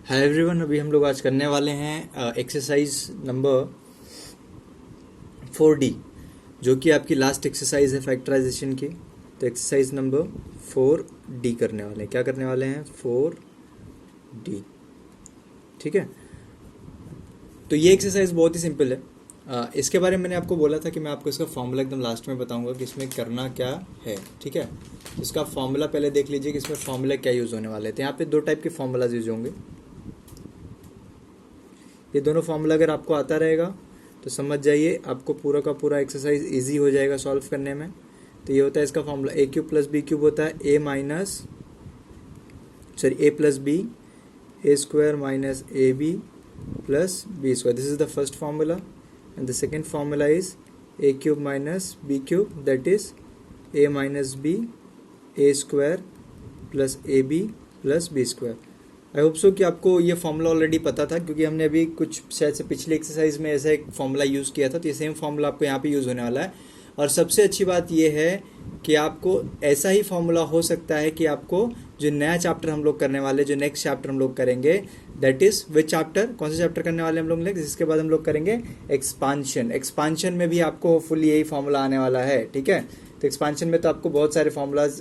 Hi everyone, अभी हम लोग आज करने वाले हैं एक्सरसाइज नंबर 4D, जो कि आपकी लास्ट एक्सरसाइज है फैक्टराइजेशन की। तो एक्सरसाइज नंबर 4D करने वाले हैं। क्या करने वाले हैं? 4D। ठीक है, तो ये एक्सरसाइज बहुत ही सिंपल है। इसके बारे में मैंने आपको बोला था कि मैं आपको इसका फॉर्मूला एकदम लास्ट में बताऊंगा कि इसमें करना क्या है। ठीक है, तो इसका फॉर्मूला पहले देख लीजिए कि इसमें फॉर्मूला क्या यूज़ होने वाले थे। यहाँ पे दो टाइप के फॉर्मूलाज यूज होंगे। ये दोनों फॉर्मूला अगर आपको आता रहेगा तो समझ जाइए आपको पूरा का पूरा एक्सरसाइज इजी हो जाएगा सॉल्व करने में। तो ये होता है इसका formula, a cube plus B cube होता है a plus b a square minus A B plus b square. This is the first formula and the second formula is A cube minus b cube, that is a minus b a square plus A B plus b square. I hope so कि आपको ये formula already पता था, क्योंकि हमने अभी कुछ शायद से पिछली एक्सरसाइज में ऐसा एक फॉर्मूला यूज़ किया था। तो ये सेम फॉर्मूला आपको यहाँ पे यूज़ होने वाला है। और सबसे अच्छी बात ये है कि आपको ऐसा ही फॉर्मूला हो सकता है कि आपको जो नया चैप्टर हम लोग करने वाले, जो नेक्स्ट चैप्टर हम लोग करेंगे, दैट इज विच चैप्टर, कौन सा चैप्टर करने वाले हम लोग नेक्स्ट, जिसके बाद हम लोग करेंगे एक्सपांशन। एक्सपांशन में भी आपको होपफुली यही फॉर्मूला आने वाला है। ठीक है, तो एक्सपांशन में तो आपको बहुत सारे फार्मूलाज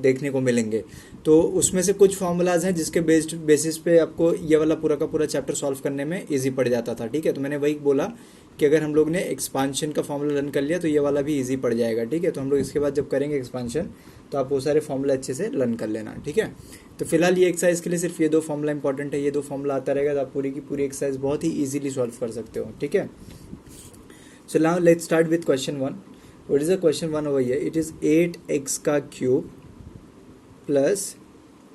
देखने को मिलेंगे। तो उसमें से कुछ फार्मूलाज हैं जिसके बेसिस पे आपको ये वाला पूरा का पूरा चैप्टर सॉल्व करने में इजी पड़ जाता था। ठीक है, तो मैंने वही बोला कि अगर हम लोग ने एक्सपांशन का फॉर्मूला लर्न कर लिया तो ये वाला भी इजी पड़ जाएगा। ठीक है, तो हम लोग इसके बाद जब करेंगे एक्सपांशन तो आप वो सारे फॉर्मूला अच्छे से लर्न कर लेना। ठीक है, तो फिलहाल ये एक्सरसाइज के लिए सिर्फ ये दो फॉर्मूला इंपॉर्टेंट है। ये दो फॉर्मूला आता रहेगा तो आप पूरी की पूरी एक्सरसाइज बहुत ही ईजिली सॉल्व कर सकते हो। ठीक है, so now let's start with question 1. What is the question 1 over here? It is 8x का क्यूब प्लस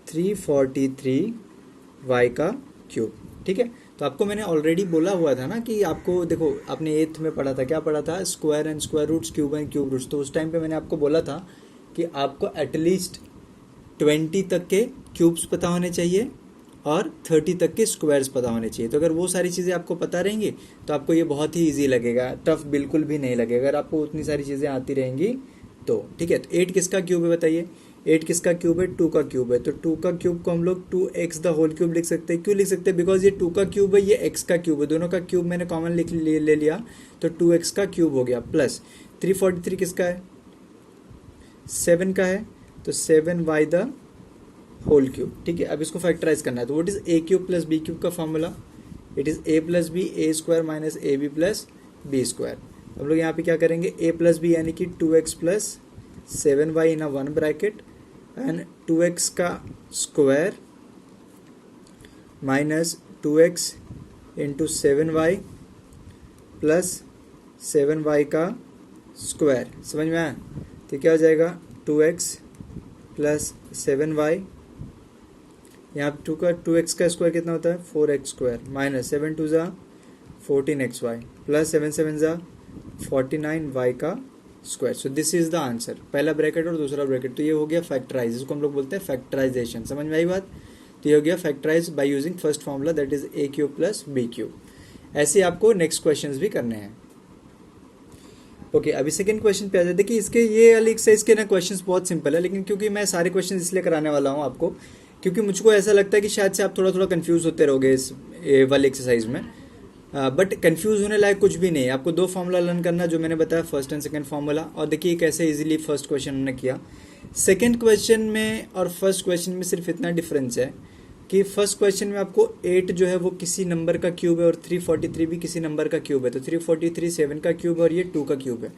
343y का क्यूब। ठीक है, तो आपको मैंने ऑलरेडी बोला हुआ था ना कि आपको देखो, आपने 8th में पढ़ा था, क्या पढ़ा था? Square and square roots, cube and cube roots. तो उस टाइम पे मैंने आपको बोला था कि आपको एटलीस्ट 20 तक के क्यूब्स पता होने चाहिए और 30 तक के स्क्वायर्स पता होने चाहिए। तो अगर वो सारी चीज़ें आपको पता रहेंगी तो आपको ये बहुत ही इजी लगेगा, टफ बिल्कुल भी नहीं लगेगा अगर आपको उतनी सारी चीज़ें आती रहेंगी तो। ठीक है, तो 8 किसका क्यूब है बताइए? 8 किसका क्यूब है? 2 का क्यूब है। तो 2 का क्यूब को हम लोग 2x द होल क्यूब लिख सकते हैं। क्यों लिख सकते हैं? बिकॉज ये 2 का क्यूब है, ये x का क्यूब है, दोनों का क्यूब मैंने कॉमन ले लिया तो 2x का क्यूब हो गया। प्लस 343 किसका है? 7 का है, तो 7y द होल क्यूब। ठीक है, अब इसको फैक्टराइज करना है। तो what is A cube plus B cube का formula? It is a plus b a square minus A B plus b square. हम लोग यहाँ पे क्या करेंगे? ए प्लस बी यानी कि 2x plus 7y in a one bracket and 2x का square minus 2x into 7y plus 7y का स्क्वायर। समझ में आया? तो क्या हो जाएगा? 2x प्लस 7y, यहाँ पे 2x का स्क्वायर कितना होता है? 4x स्क्वायर माइनस 7 2 ज़ा 14xy प्लस 7 7 ज़ा 49y का square. So this is the answer. पहला ब्रैकेट और दूसरा ब्रैकेट, तो ये हो गया फैक्टराइज, इसको हम लोग बोलते हैं फैक्टराइजेशन। समझ में आई बात? तो ये हो गया factorise by using first formula, that is A cube plus B cube. ऐसे आपको नेक्स्ट क्वेश्चंस भी करने हैं। ओके, अभी सेकंड क्वेश्चन पे आ जाए। देखिए, इसके ये वाली एक्सरसाइज के ना क्वेश्चंस बहुत सिंपल है, लेकिन क्योंकि मैं सारे क्वेश्चन इसलिए कराने वाला हूँ आपको, क्योंकि मुझको ऐसा लगता है कि शायद से आप थोड़ा थोड़ा कंफ्यूज होते रहोगे इस वाली एक्सरसाइज में। बट कंफ्यूज होने लायक कुछ भी नहीं है। आपको दो फॉर्मूला लर्न करना, जो मैंने बताया, फर्स्ट एंड सेकंड फॉर्मूला। और देखिए कैसे इजीली फर्स्ट क्वेश्चन हमने किया। सेकंड क्वेश्चन में और फर्स्ट क्वेश्चन में सिर्फ इतना डिफरेंस है कि फर्स्ट क्वेश्चन में आपको 8 जो है वो किसी नंबर का क्यूब है और 343 भी किसी नंबर का क्यूब है। तो 343 7 का क्यूब और ये 2 का क्यूब है।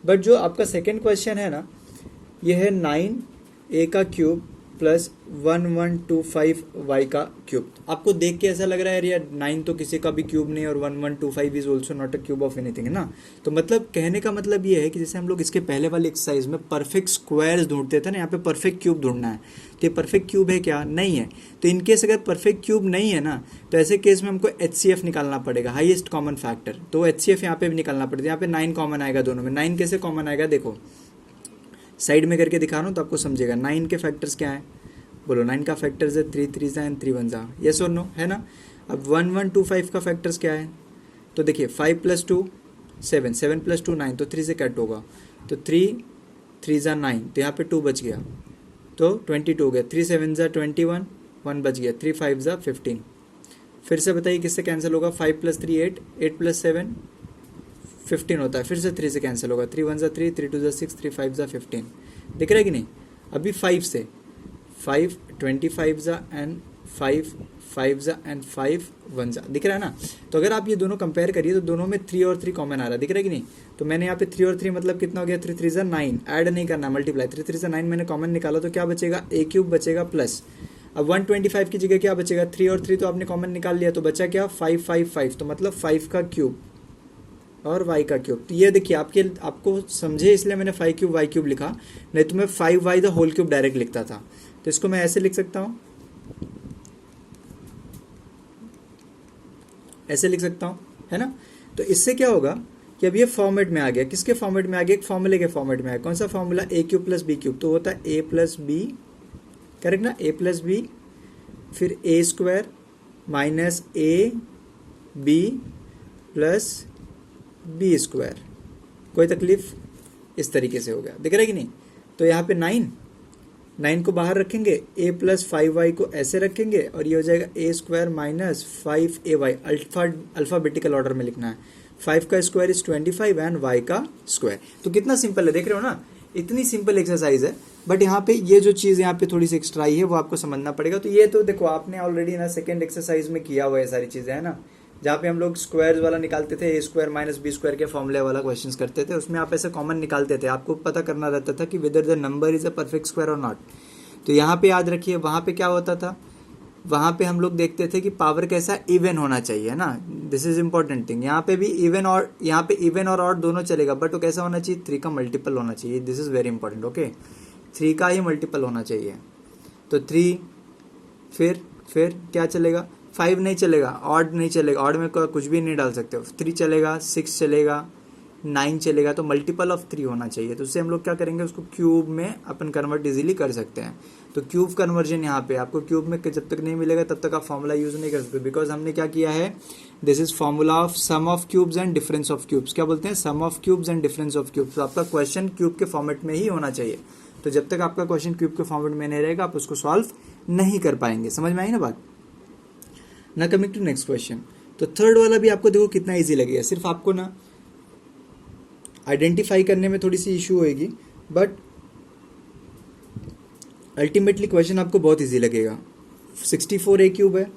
बट जो आपका सेकेंड क्वेश्चन है ना, ये है 9a का क्यूब प्लस 1125y का क्यूब। आपको देख के ऐसा लग रहा है यार 9 तो किसी का भी क्यूब नहीं और 1125 is also not a cube of anything, है ना। तो मतलब कहने का मतलब ये है कि जैसे हम लोग इसके पहले वाली एक्सरसाइज में परफेक्ट स्क्वायर्स ढूंढते थे ना, यहाँ पे परफेक्ट क्यूब ढूंढना है। तो ये परफेक्ट क्यूब है क्या? नहीं है। तो इनकेस अगर परफेक्ट क्यूब नहीं है ना, तो ऐसे केस में हमको HCF निकालना पड़ेगा, हाईएस्ट कॉमन फैक्टर। तो HCF यहाँ पे भी निकालना पड़ेगा। यहाँ पे 9 कॉमन आएगा दोनों में। 9 कैसे कॉमन आएगा? देखो साइड में करके दिखा रहा हूँ तो आपको समझेगा। 9 के फैक्टर्स क्या है? बोलो। 9 का फैक्टर्स है 3 3 एंड 3 1 जा, यस और नो, है ना। अब 1125 का फैक्टर्स क्या है? तो देखिए 5 + 2 7, 7 + 2 9, तो 3 से कट होगा। तो 3 3 जा 9, तो यहाँ पे 2 बच गया तो 22 हो गया। 3 7 जा 21, 1 बच गया। 3 5 जा 15, फिर से बताइए किससे कैंसिल होगा, 5 + 3 8, 8 + 7 15 होता है, फिर से 3 से कैंसिल होगा, 3 × 1 = 3, 3 × 2 = 6, 3 × 5 = 15, दिख रहा है कि नहीं। अभी 5 से 5 25 एंड 5 5 एंड 5 1 दिख रहा है ना। तो अगर आप ये दोनों कंपेयर करिए तो दोनों में 3 और 3 कॉमन आ रहा है, दिख रहा है कि नहीं। तो मैंने यहाँ पे 3 और 3 मतलब कितना हो गया, 3 3 = 9, ऐड नहीं करना, मल्टीप्लाई, 3 3 = 9 मैंने कॉमन निकाला तो क्या बचेगा, a³ बचेगा प्लस, अब 125 की जगह क्या बचेगा, 3 और 3 तो आपने कॉमन निकाल लिया, तो बचा क्या 5 5 5, तो मतलब 5 का क्यूब और y का क्यूब। तो ये देखिए आपको समझे इसलिए मैंने 5³ y³ लिखा, नहीं तो मैं 5y the whole cube direct लिखता था। तो इसको मैं ऐसे लिख सकता हूँ, ऐसे लिख सकता हूँ, है ना। तो इससे क्या होगा कि अब ये फॉर्मेट में आ गया, किसके फॉर्मेट में आ गया, एक फॉर्मूले के फॉर्मेट में आया। कौन सा फॉर्मूला, a³ + b³, तो होता है a + b, करेक्ट ना, a + b, फिर a² - ab + b², कोई तकलीफ, इस तरीके से हो गया, दिख रहा है कि नहीं। तो यहाँ पे 9 को बाहर रखेंगे, a + 5y को ऐसे रखेंगे और ये हो जाएगा a² - 5ay, अल्फाबेटिकल ऑर्डर में लिखना है। 5 का स्क्वायर इज 25 एंड y का स्क्वायर। तो कितना सिंपल है, देख रहे हो ना, इतनी सिंपल एक्सरसाइज है। बट यहाँ पे ये जो चीज़ यहाँ पे थोड़ी सी एक्स्ट्रा आई है वो आपको समझना पड़ेगा। तो ये तो देखो आपने ऑलरेडी ना सेकेंड एक्सरसाइज में किया हुआ है सारी चीज़ें, है ना, जहाँ पे हम लोग स्क्वायर्स वाला निकालते थे, a² - b² के फॉर्मूले वाला क्वेश्चंस करते थे, उसमें आप ऐसे कॉमन निकालते थे, आपको पता करना रहता था कि whether the number is a perfect square और नॉट। तो यहाँ पे याद रखिए, वहाँ पे क्या होता था, वहाँ पे हम लोग देखते थे कि पावर कैसा इवन होना चाहिए, है ना, दिस इज इंपॉर्टेंट थिंग। यहाँ पे भी इवन और यहाँ पे इवन और ऑड दोनों चलेगा, बट वो कैसा होना चाहिए, 3 का मल्टीपल होना चाहिए, this is very important, okay, 3 का ही मल्टीपल होना चाहिए। तो 3 फिर क्या चलेगा, 5 नहीं चलेगा, ऑड नहीं चलेगा, ऑड में कुछ भी नहीं डाल सकते हो, 3 चलेगा, 6 चलेगा, 9 चलेगा, तो मल्टीपल ऑफ 3 होना चाहिए। तो उससे हम लोग क्या करेंगे, उसको क्यूब में अपन कन्वर्ट इजीली कर सकते हैं। तो क्यूब कन्वर्जन यहाँ पे आपको क्यूब में जब तक नहीं मिलेगा तब तक आप फॉर्मूला यूज नहीं कर सकते, बिकॉज हमने क्या किया है, this is formula of sum of cubes and difference of cubes. क्या बोलते हैं, sum of cubes and difference of cubes. तो आपका क्वेश्चन क्यूब के फॉर्मेट में ही होना चाहिए। तो जब तक आपका क्वेश्चन क्यूब के फॉर्मेट में नहीं रहेगा आप उसको सॉल्व नहीं कर पाएंगे। समझ में आई ना बात। ना कमिंग टू नेक्स्ट क्वेश्चन। तो थर्ड वाला भी आपको देखो कितना इजी लगेगा, सिर्फ आपको ना आइडेंटिफाई करने में थोड़ी सी इशू होएगी, बट अल्टीमेटली क्वेश्चन आपको बहुत इजी लगेगा। 64 a³ है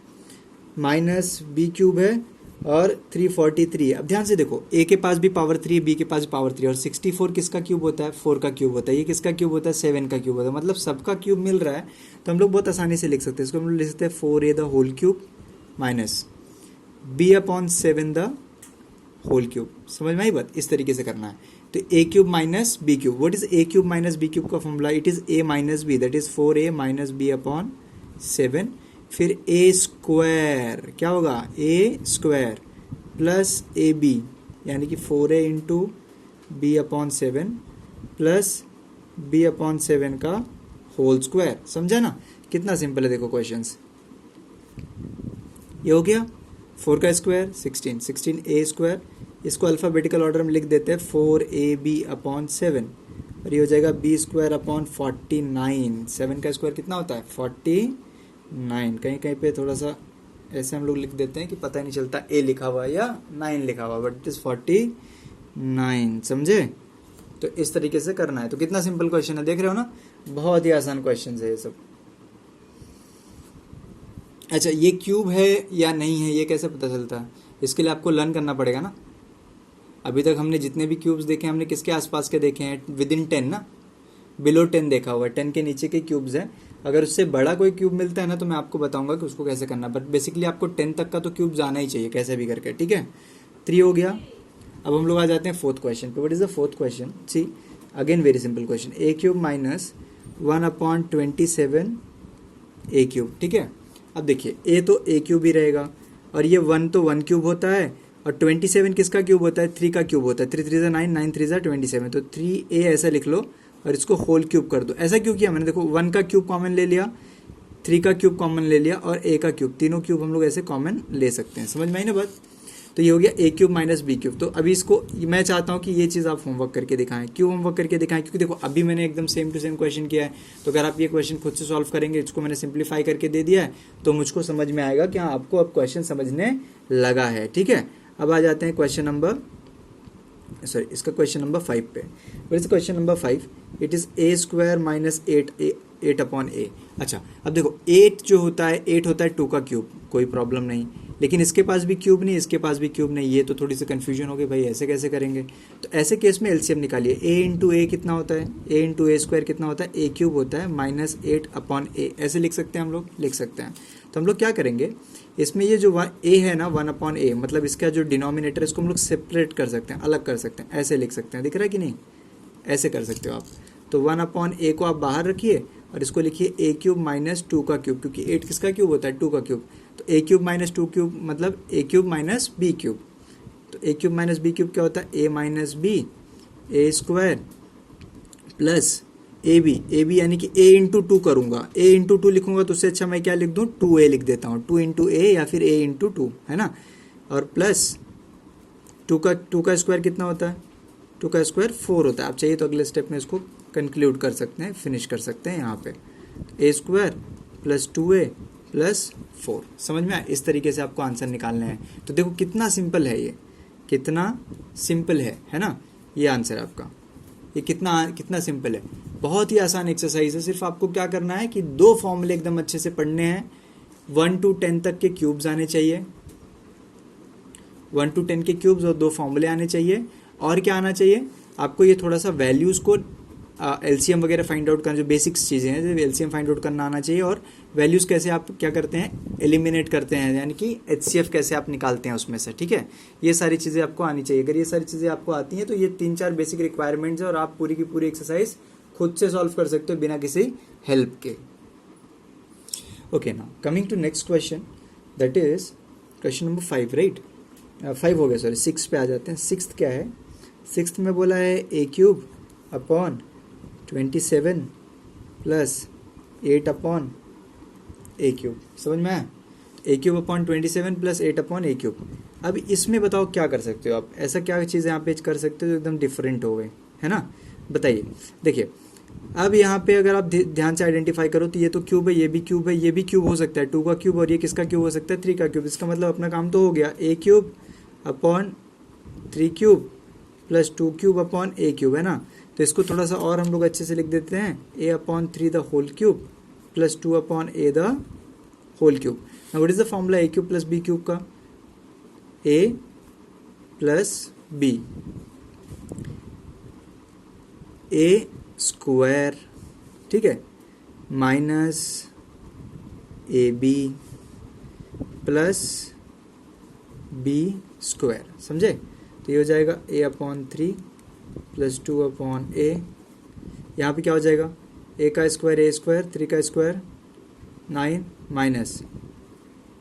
माइनस b³ है और 343। अब ध्यान से देखो, a के पास भी पावर 3 है, b के पास भी पावर 3 है, और 64 किसका क्यूब होता है, 4 का क्यूब होता है, ये किसका क्यूब होता है, 7 का क्यूब होता है, मतलब सबका क्यूब मिल रहा है। तो हम लोग बहुत आसानी से लिख सकते हैं, इसको हम लोग लिख सकते हैं 4a the whole cube minus b/7 the whole cube. समझ में आई बात, इस तरीके से करना है। तो a³ minus b³, what is a³ minus b³ का formula, it is a minus b, that is 4a minus b/7, फिर a² क्या होगा, a² प्लस ab, यानी कि 4a into b/7 plus b/7 का होल स्क्वायर। समझा ना, कितना सिंपल है। देखो क्वेश्चंस, ये हो गया 4 का स्क्वायर 16a², इसको अल्फ़ाबेटिकल ऑर्डर में लिख देते हैं 4ab/7, और ये हो जाएगा b²/49। 7 का स्क्वायर कितना होता है, 49। कहीं कहीं पे थोड़ा सा ऐसे हम लोग लिख देते हैं कि पता ही नहीं चलता a लिखा हुआ है या 9 लिखा हुआ, बट इट इज 49। समझे, तो इस तरीके से करना है। तो कितना सिंपल क्वेश्चन है, देख रहे हो ना, बहुत ही आसान क्वेश्चन है ये सब। अच्छा, ये क्यूब है या नहीं है ये कैसे पता चलता है, इसके लिए आपको लर्न करना पड़ेगा ना। अभी तक हमने जितने भी क्यूब्स देखे हमने किसके आसपास के देखे हैं, विद इन 10 ना, बिलो 10 देखा हुआ है, 10 के नीचे के क्यूब्स हैं। अगर उससे बड़ा कोई क्यूब मिलता है ना तो मैं आपको बताऊंगा कि उसको कैसे करना, बट बेसिकली आपको 10 तक का तो क्यूब जाना ही चाहिए कैसे भी करके, ठीक है। 3 हो गया। अब हम लोग आ जाते हैं फोर्थ क्वेश्चन पे। What is the fourth question, see again very simple question, a³ minus 1/27 a³, ठीक है। अब देखिए a तो a³ ही रहेगा, और ये 1 तो 1³ होता है, और 27 किसका क्यूब होता है, 3 का क्यूब होता है, 3 3 9, 9 3 27, तो 3a ऐसा लिख लो और इसको होल क्यूब कर दो। ऐसा क्यों किया मैंने, देखो 1 का क्यूब कॉमन ले लिया, 3 का क्यूब कॉमन ले लिया, और a का क्यूब, तीनों क्यूब हम लोग ऐसे कॉमन ले सकते हैं। समझ में आई ना बात। तो ये हो गया a cube minus b cube. तो अभी इसको मैं चाहता हूँ कि ये चीज़ आप होमवर्क करके दिखाएं। क्यों होमवर्क करके दिखाएं? क्योंकि देखो अभी मैंने एकदम सेम टू सेम क्वेश्चन किया है, तो अगर आप ये क्वेश्चन खुद से सॉल्व करेंगे, इसको मैंने सिंप्लीफाई करके दे दिया है, तो मुझको समझ में आएगा कि हाँ आपको अब क्वेश्चन समझने लगा है। ठीक है, अब आ जाते हैं क्वेश्चन नंबर इसका क्वेश्चन नंबर 5 पे। What is question number 5? It is a square minus 8 upon a. अच्छा, अब देखो 8 जो होता है 8 होता है 2 का क्यूब, कोई प्रॉब्लम नहीं, लेकिन इसके पास भी क्यूब नहीं, इसके पास भी क्यूब नहीं, ये तो थोड़ी सी कन्फ्यूजन हो गई भाई, ऐसे कैसे करेंगे? तो ऐसे केस में एलसीएम निकालिए। ए इंटू ए कितना होता है? ए इंटू ए स्क्वायर कितना होता है? ए क्यूब होता है माइनस 8 अपॉन ए। ऐसे लिख सकते हैं हम लोग, लिख सकते हैं। तो हम लोग क्या करेंगे, इसमें ये जो ए है ना 1 अपॉन ए, मतलब इसका जो डिनोमिनेटर है इसको हम लोग सेपरेट कर सकते हैं, अलग कर सकते हैं, ऐसे लिख सकते हैं। दिख रहा है कि नहीं? ऐसे कर सकते हो आप। तो 1 अपॉन ए को आप बाहर रखिए और इसको लिखिए ए क्यूब माइनस 2 का क्यूब, क्योंकि 8 किसका क्यूब होता है? 2 का क्यूब। तो ए क्यूब माइनस 2 क्यूब मतलब a cube minus b cube. तो a cube minus b cube क्या होता है? A minus b a square plus A b यानी कि ए इंटू 2 करूँगा। ए इंटू 2 लिखूंगा तो उससे अच्छा मैं क्या लिख दूँ? 2a लिख देता हूँ। 2 इंटू ए या फिर a इंटू 2, है ना? और प्लस 2 का स्क्वायर कितना होता है? 2 का स्क्वायर 4 होता है। आप चाहिए तो अगले स्टेप में इसको कंक्लूड कर सकते हैं, फिनिश कर सकते हैं यहाँ पे। ए स्क्वायर प्लस 2a प्लस 4। समझ में आया? इस तरीके से आपको आंसर निकालने हैं। तो देखो कितना सिंपल है ये, कितना सिंपल है ना? ये आंसर आपका, ये कितना सिंपल है, बहुत ही आसान एक्सरसाइज है। सिर्फ आपको क्या करना है कि 2 फॉर्मूले एकदम अच्छे से पढ़ने हैं। 1 to 10 तक के क्यूब्स आने चाहिए, 1 to 10 के क्यूब्स और 2 फॉर्मूले आने चाहिए। और क्या आना चाहिए आपको? ये थोड़ा सा वैल्यूज़ को एलसीएम वगैरह फाइंड आउट करना, जो बेसिक्स चीज़ें हैं जो एलसीएम फाइंड आउट करना आना चाहिए। और वैल्यूज़ कैसे आप क्या करते हैं? एलिमिनेट करते हैं, यानी कि एचसीएफ कैसे आप निकालते हैं उसमें से। ठीक है, ये सारी चीज़ें आपको आनी चाहिए। अगर ये सारी चीज़ें आपको आती हैं तो ये 3-4 बेसिक रिक्वायरमेंट्स है और आप पूरी की पूरी एक्सरसाइज खुद से सॉल्व कर सकते हो बिना किसी हेल्प के। Okay, now coming to next question, that is question number 5, right? 5 हो गया, सॉरी 6 पे आ जाते हैं। 6th क्या है? 6th में बोला है ए cube upon 27 plus 8 upon a cube. समझ में आया? ए cube upon 27 plus 8 upon a cube. अब इसमें बताओ क्या कर सकते हो आप? ऐसा क्या चीज़ यहाँ पे कर सकते हो जो एकदम डिफरेंट हो गए, है ना? बताइए। देखिए अब यहाँ पे अगर आप ध्यान से आइडेंटिफाई करो तो ये तो क्यूब है, ये भी क्यूब है, ये भी क्यूब हो सकता है 2 का क्यूब, और ये किसका क्यूब हो सकता है? 3 का क्यूब। इसका मतलब अपना काम तो हो गया, a cube upon 3 cube plus 2 cube upon a cube, है ना? तो इसको थोड़ा सा और हम लोग अच्छे से लिख देते हैं, a upon 3 the whole cube plus 2 upon a the whole cube. Now what is the formula a cube plus B cube का? A plus b, a square, ठीक है, minus A B plus b square. समझे? तो ये हो जाएगा a upon 3 plus 2 upon a. यहाँ पे क्या हो जाएगा? ए का स्क्वायर ए स्क्वायर, 3 का स्क्वायर 9 माइनस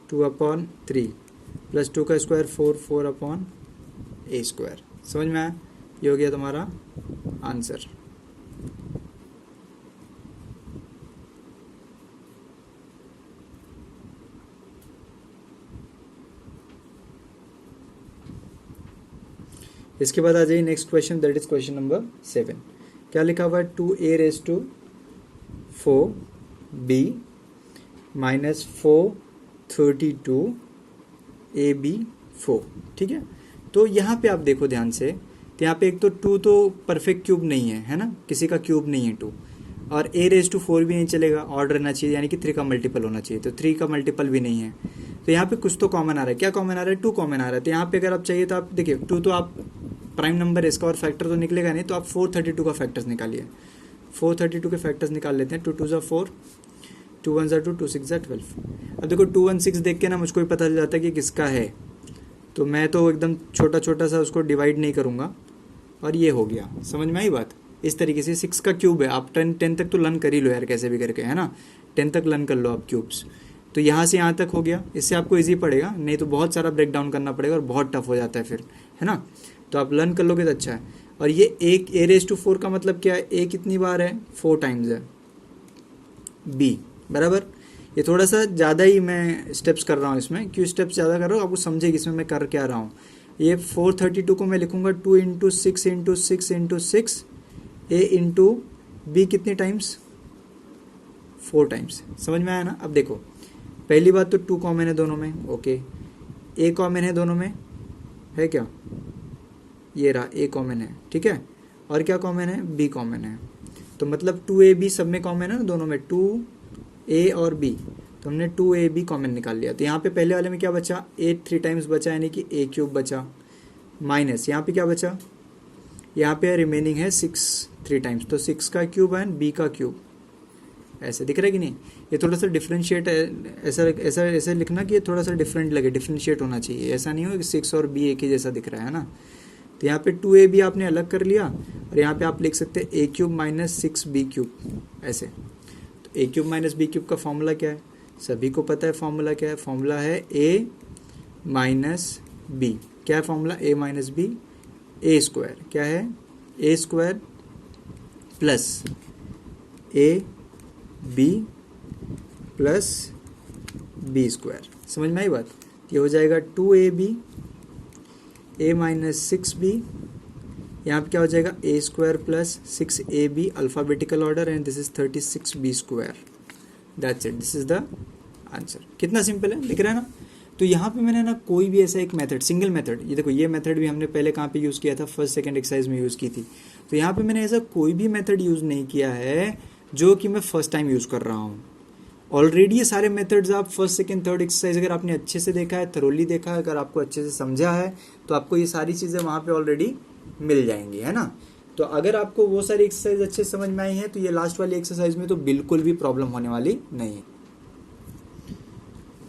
2 अपॉन 3 प्लस 2 का स्क्वायर 4 अपॉन ए स्क्वायर। समझ में आया? ये हो गया तुम्हारा आंसर। इसके बाद आ जाइए next question, that is question number 7। क्या लिखा हुआ है? 2a raise to 4b minus 432 ab 4। ठीक है, तो यहाँ पे आप देखो ध्यान से, तो यहाँ पे एक तो 2 तो परफेक्ट क्यूब नहीं है ना? किसी का क्यूब नहीं है 2, और a रेज टू 4 भी नहीं चलेगा, ऑर्डर रहना चाहिए, यानी कि 3 का मल्टीपल होना चाहिए। तो 3 का मल्टीपल भी नहीं है, तो यहाँ पे कुछ तो कॉमन आ रहा है। क्या कॉमन आ रहा है? 2 कॉमन आ रहा है। तो यहाँ पे अगर आप चाहिए तो आप देखिए 2 तो आप प्राइम नंबर है इसका और फैक्टर तो निकलेगा नहीं, तो आप 432 का फैक्टर्स निकालिए। 432 के फैक्टर्स निकाल लेते हैं। 2 2 4, 2 1 2, 2 6 12। अब देखो 2 1 6 देख के ना मुझको भी पता चल जाता है कि किसका है, तो मैं तो एकदम छोटा छोटा सा उसको डिवाइड नहीं करूँगा, और ये हो गया। समझ में आई बात? इस तरीके से 6 का क्यूब है। आप 10 तक तो लर्न कर ही लो यार, कैसे भी करके, है ना? 10 तक लर्न कर लो आप क्यूब्स। तो यहाँ से यहाँ तक हो गया, इससे आपको इजी पड़ेगा, नहीं तो बहुत सारा ब्रेक डाउन करना पड़ेगा और बहुत टफ हो जाता है फिर, है ना? तो आप लर्न कर लोगे तो अच्छा है। और ये एक a रेज टू 4 का मतलब क्या है? a कितनी बार है? 4 टाइम्स है b, बराबर। ये थोड़ा सा ज़्यादा ही मैं स्टेप्स कर रहा हूँ इसमें। क्यों स्टेप्स ज़्यादा कर रहा हूँ, आपको समझेगी इसमें मैं कर क्या रहा हूँ। ये 432 को मैं लिखूँगा 2 इंटू 6 इंटू 6 इंटू 6 ए इंटू बी कितनी टाइम्स, 4 टाइम्स। समझ में आया ना। अब देखो पहली बात तो 2 कॉमन है दोनों में, ओके। ए कॉमन है दोनों में, है क्या, ये रहा ए कॉमन है, ठीक है। और क्या कॉमन है, बी कॉमन है। तो मतलब 2ab सब में कॉमन है ना दोनों में, 2a और b, तो हमने 2ab कॉमन निकाल लिया। तो यहाँ पे पहले वाले में क्या बचा, a 3 टाइम्स बचा यानी कि a क्यूब बचा, माइनस यहाँ पे क्या बचा, यहाँ पे रिमेनिंग है 6 3 टाइम्स, तो 6 का क्यूब एंड b का क्यूब। ऐसे दिख रहा है कि नहीं। ये थोड़ा सा डिफ्रेंशिएट ऐसा ऐसा ऐसे लिखना कि ये थोड़ा सा डिफरेंट लगे, डिफ्रेंशिएट होना चाहिए, ऐसा नहीं हो कि 6 और b एक ही जैसा दिख रहा है ना। तो यहाँ पे 2ab आपने अलग कर लिया और यहाँ पे आप लिख सकते हैं a cube minus 6b cube, ऐसे। तो a cube minus b cube का फॉर्मूला क्या है, सभी को पता है फॉर्मूला क्या है, फॉर्मूला है a माइनस b। क्या है formula, a minus b, a square क्या है, a square plus a b plus b square. समझ में आई बात। ये हो जाएगा 2ab a माइनस 6b, यहाँ पे क्या हो जाएगा a square plus 6ab alphabetical order and this is 36b square. That's it, this is the answer. कितना सिंपल है, दिख रहा है ना। तो यहाँ पे मैंने ना कोई भी ऐसा एक मेथड, सिंगल मेथड, ये देखो ये मेथड भी हमने पहले कहाँ पे यूज़ किया था, फर्स्ट सेकंड एक्सरसाइज में यूज़ की थी। तो यहाँ पे मैंने ऐसा कोई भी मेथड यूज़ नहीं किया है जो कि मैं फर्स्ट टाइम यूज़ कर रहा हूँ। ऑलरेडी ये सारे मेथड्स आप फर्स्ट सेकंड थर्ड एक्सरसाइज अगर आपने अच्छे से देखा है, थरोली देखा है, अगर आपको अच्छे से समझा है, तो आपको ये सारी चीज़ें वहाँ पे ऑलरेडी मिल जाएंगी, है ना। तो अगर आपको वो सारी एक्सरसाइज अच्छे समझ में आई है तो ये लास्ट वाली एक्सरसाइज में तो बिल्कुल भी प्रॉब्लम होने वाली नहीं है।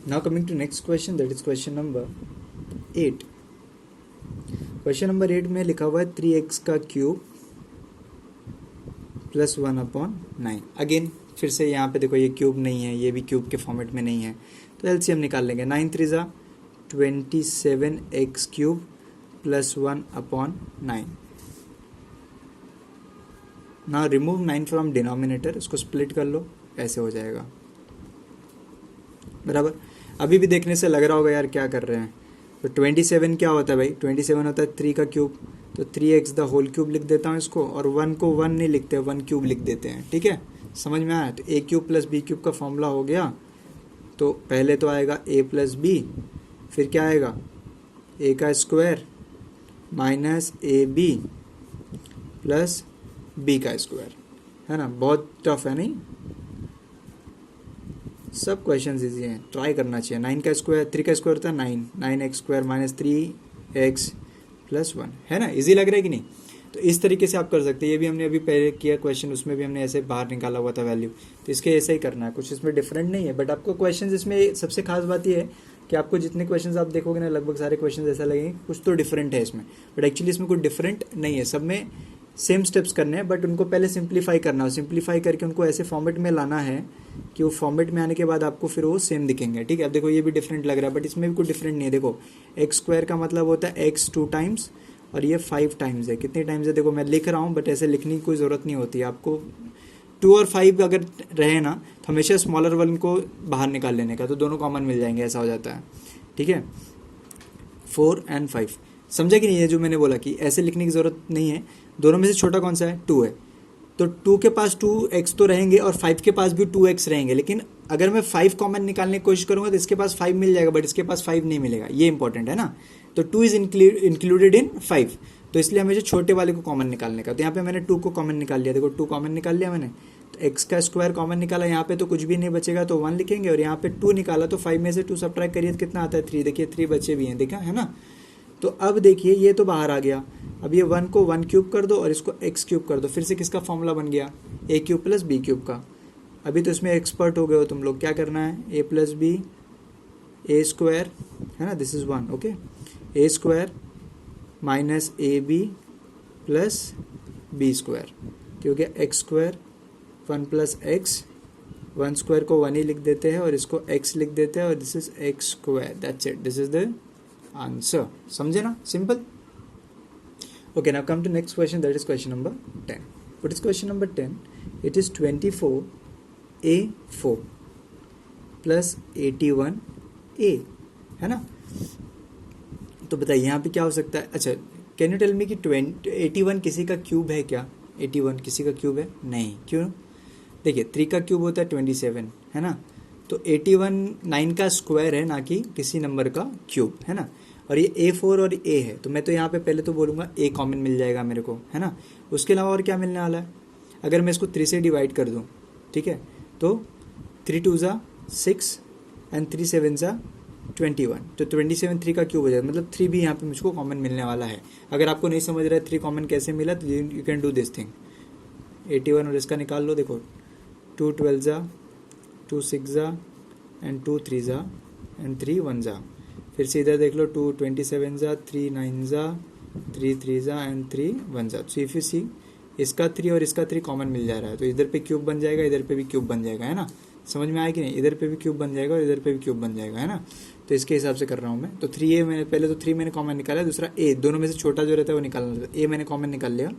Now coming to next question, that is question number 8। Question number 8 में लिखा हुआ है 3x का क्यूब प्लस 1/9। अगेन फिर से यहाँ पे देखो ये क्यूब नहीं है, ये भी क्यूब के फॉर्मेट में नहीं है, तो एलसीएम निकाल लेंगे। 9 3 जा 27x cube plus 1/9। Now remove 9 from denominator, इसको स्प्लिट कर लो, ऐसे हो जाएगा बराबर। अभी भी देखने से लग रहा होगा यार क्या कर रहे हैं। तो 27 क्या होता है भाई, 27 होता है 3 का क्यूब, तो 3x द होल क्यूब लिख देता हूँ इसको, और 1 को 1 नहीं लिखते, 1 क्यूब लिख देते हैं, ठीक है। समझ में आया। तो a cube plus b cube का फॉर्मूला हो गया। तो पहले तो आएगा a प्लस b, फिर क्या आएगा a का square minus A B plus b का स्क्वायर, है ना। बहुत टफ है नहीं, सब क्वेश्चन इजी हैं, ट्राई करना चाहिए। 9 का स्क्वायर, 3 का स्क्वायर होता है 9, 9x square minus 3x plus 1, है ना। इजी लग रहा है कि नहीं। तो इस तरीके से आप कर सकते हैं। ये भी हमने अभी पहले किया क्वेश्चन, उसमें भी हमने ऐसे बाहर निकाला हुआ था वैल्यू, तो इसके ऐसा ही करना है, कुछ इसमें डिफरेंट नहीं है। बट आपको क्वेश्चन इसमें सबसे खास बात ये है कि आपको जितने क्वेश्चन आप देखोगे ना, लगभग सारे क्वेश्चन ऐसा लगेंगे कुछ तो डिफरेंट है इसमें, बट एक्चुअली इसमें कुछ डिफरेंट नहीं है, सब में सेम स्टेप्स करने हैं, बट उनको पहले सिंप्लीफाई करना है। सिंप्लीफाई करके उनको ऐसे फॉर्मेट में लाना है कि वो फॉर्मेट में आने के बाद आपको फिर वो सेम दिखेंगे, ठीक है। अब देखो ये भी डिफरेंट लग रहा है, बट इसमें भी कुछ डिफरेंट नहीं है। देखो एक्स स्क्वायर का मतलब होता है एक्स 2 टाइम्स, और ये 5 टाइम्स है। कितने टाइम्स है देखो मैं लिख रहा हूँ, बट ऐसे लिखने की कोई ज़रूरत नहीं होती है आपको। 2 और 5 अगर रहे ना तो हमेशा स्मॉलर वन को बाहर निकाल लेने का, तो दोनों कॉमन मिल जाएंगे, ऐसा हो जाता है, ठीक है। 4 और 5 समझा कि नहीं है जो मैंने बोला कि ऐसे लिखने की ज़रूरत नहीं है। दोनों में से छोटा कौन सा है, 2 है, तो 2 के पास 2x तो रहेंगे और 5 के पास भी 2x रहेंगे। लेकिन अगर मैं 5 कॉमन निकालने की कोशिश करूँगा तो इसके पास 5 मिल जाएगा, बट इसके पास 5 नहीं मिलेगा, ये इंपॉर्टेंट है ना। तो 2 इज इंक्लूडेड इन 5, तो इसलिए हमें जो छोटे वाले को कॉमन निकालने का। तो यहाँ पे मैंने 2 को कॉमन निकाल लिया, देखो 2 कॉमन निकाल लिया मैंने। तो x का स्क्वायर कॉमन निकाला, यहाँ पे तो कुछ भी नहीं बचेगा, तो 1 लिखेंगे, और यहाँ पे 2 निकाला, तो 5 में से 2 सब्ट्रैक्ट करिए तो कितना आता है 3। देखिए 3 बचे भी हैं, देखा है ना। तो अब देखिए ये तो बाहर आ गया, अब ये 1 को 1 क्यूब कर दो और इसको x क्यूब कर दो, फिर से किसका फॉर्मूला बन गया, a cube plus b cube का। अभी तो इसमें एक्सपर्ट हो गए हो तुम लोग, क्या करना है, a plus b a square, है ना, this is 1, okay, a square minus A B plus b square, क्योंकि x square 1 plus x, 1 square को 1 ही लिख देते हैं और इसको x लिख देते हैं, और this is X square, that's it, this is the answer. समझे ना, simple. Okay, now come to next question, that is question number 10. What is question number 10? It is 24a4 plus 81a, है ना। तो बताइए यहाँ पे क्या हो सकता है। अच्छा, कैन यू टेल मी कि 81 किसी का क्यूब है क्या? 81 किसी का क्यूब है? नहीं। क्यों? देखिए 3 का क्यूब होता है 27, है ना। तो 81 9 का स्क्वायर है, ना कि किसी नंबर का क्यूब, है ना। और ये A4 और A है, तो मैं तो यहाँ पे पहले तो बोलूँगा A कॉमन मिल जाएगा मेरे को, है ना। उसके अलावा और क्या मिलने वाला है? अगर मैं इसको 3 से डिवाइड कर दूँ, ठीक है, तो 3 2 ज़ा 6 एंड 3 7 ज़ा 21, तो 27 3 का क्यूब हो जाएगा, मतलब 3 भी यहाँ पे मुझको कॉमन मिलने वाला है। अगर आपको नहीं समझ रहा है 3 कॉमन कैसे मिला, तो you can do this thing. 81 और इसका निकाल लो, देखो 2 12 ज़ा 2 6 ज़ा एंड 2 3 ज़ा एंड 3 1 ज़ा। फिर से इधर देख लो 2 27 ज़ा 3 9 ज़ा 3 3 ज़ा एंड 3 1 ज़ा। सो इफ यू सी, इसका 3 और इसका 3 कॉमन मिल जा रहा है, तो इधर पे क्यूब बन जाएगा, इधर पे भी क्यूब बन जाएगा, है ना। समझ में आया कि नहीं? इधर पे भी क्यूब बन जाएगा और इधर पे भी क्यूब बन जाएगा, है ना। तो इसके हिसाब से कर रहा हूँ मैं। तो 3a मैंने पहले तो 3 मैंने कॉमन निकाला, दूसरा a, दोनों में से छोटा जो रहता है वो निकालना रहता है। a मैंने कॉमन निकाल लिया।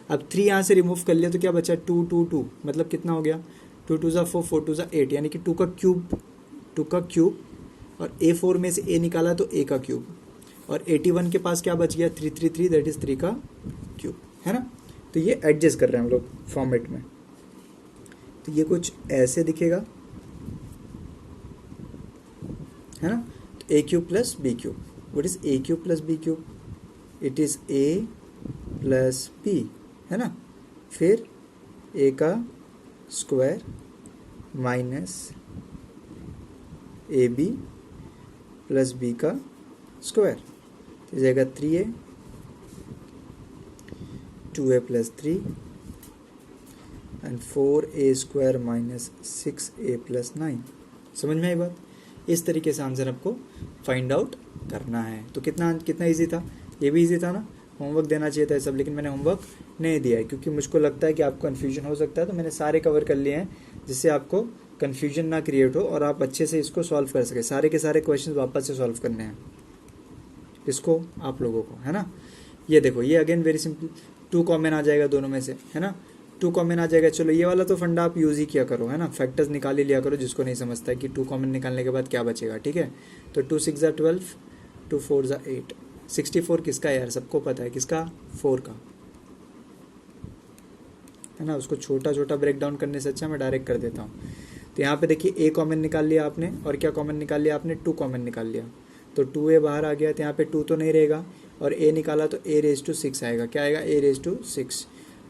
अब 3 यहाँ से रिमूव कर लिया तो क्या बचा? 2 2 2, मतलब कितना हो गया? 2 2 ज़ा 4 4 2 ज़ा 8, यानी कि 2 का क्यूब और A4 में से a निकाला तो a का क्यूब, और 81 के पास क्या बच गया? 3 3 3, दैट इज 3 का क्यूब, है ना। तो ये एडजस्ट कर रहे हैं हम लोग फॉर्मेट में। तो ये कुछ ऐसे दिखेगा, है ना। तो a cube plus b cube, what is a cube plus b cube? It is a plus b, है ना। फिर a का square minus ab plus b का स्क्वायर, तो जाएगा 3a 2a plus 3 and 4a square minus 6a plus 9। समझ में आई बात? इस तरीके से आंसर आपको फाइंड आउट करना है। तो कितना इजी था? ये भी इजी था ना। होमवर्क देना चाहिए था सब, लेकिन मैंने होमवर्क नहीं दिया है क्योंकि मुझको लगता है कि आपको कन्फ्यूजन हो सकता है, तो मैंने सारे कवर कर लिए हैं जिससे आपको कन्फ्यूजन ना क्रिएट हो और आप अच्छे से इसको सॉल्व कर सके। सारे के सारे क्वेश्चन वापस से सॉल्व करने हैं इसको आप लोगों को, है ना। ये देखो, ये अगेन वेरी सिंपल, 2 कॉमन आ जाएगा दोनों में से, है ना। 2 कॉमन आ जाएगा। चलो ये वाला तो फंडा आप यूज़ ही किया करो, है ना। फैक्टर्स निकाल ही लिया करो, जिसको नहीं समझता है कि 2 कॉमन निकालने के बाद क्या बचेगा, ठीक है। तो 2 6 ज़ा 12, 2 4 ज़ा 8, 64 किसका है यार? सबको पता है किसका? 4 का, है ना। उसको छोटा छोटा ब्रेक डाउन करने से अच्छा मैं डायरेक्ट कर देता हूँ। तो यहाँ पे देखिए a कॉमन निकाल लिया आपने, और क्या कॉमन निकाल लिया आपने? 2 कॉमन निकाल लिया, तो 2a बाहर आ गया, तो यहाँ पे 2 तो नहीं रहेगा, और a निकाला तो a रेज टू 6 आएगा। क्या आएगा? a raise to 6।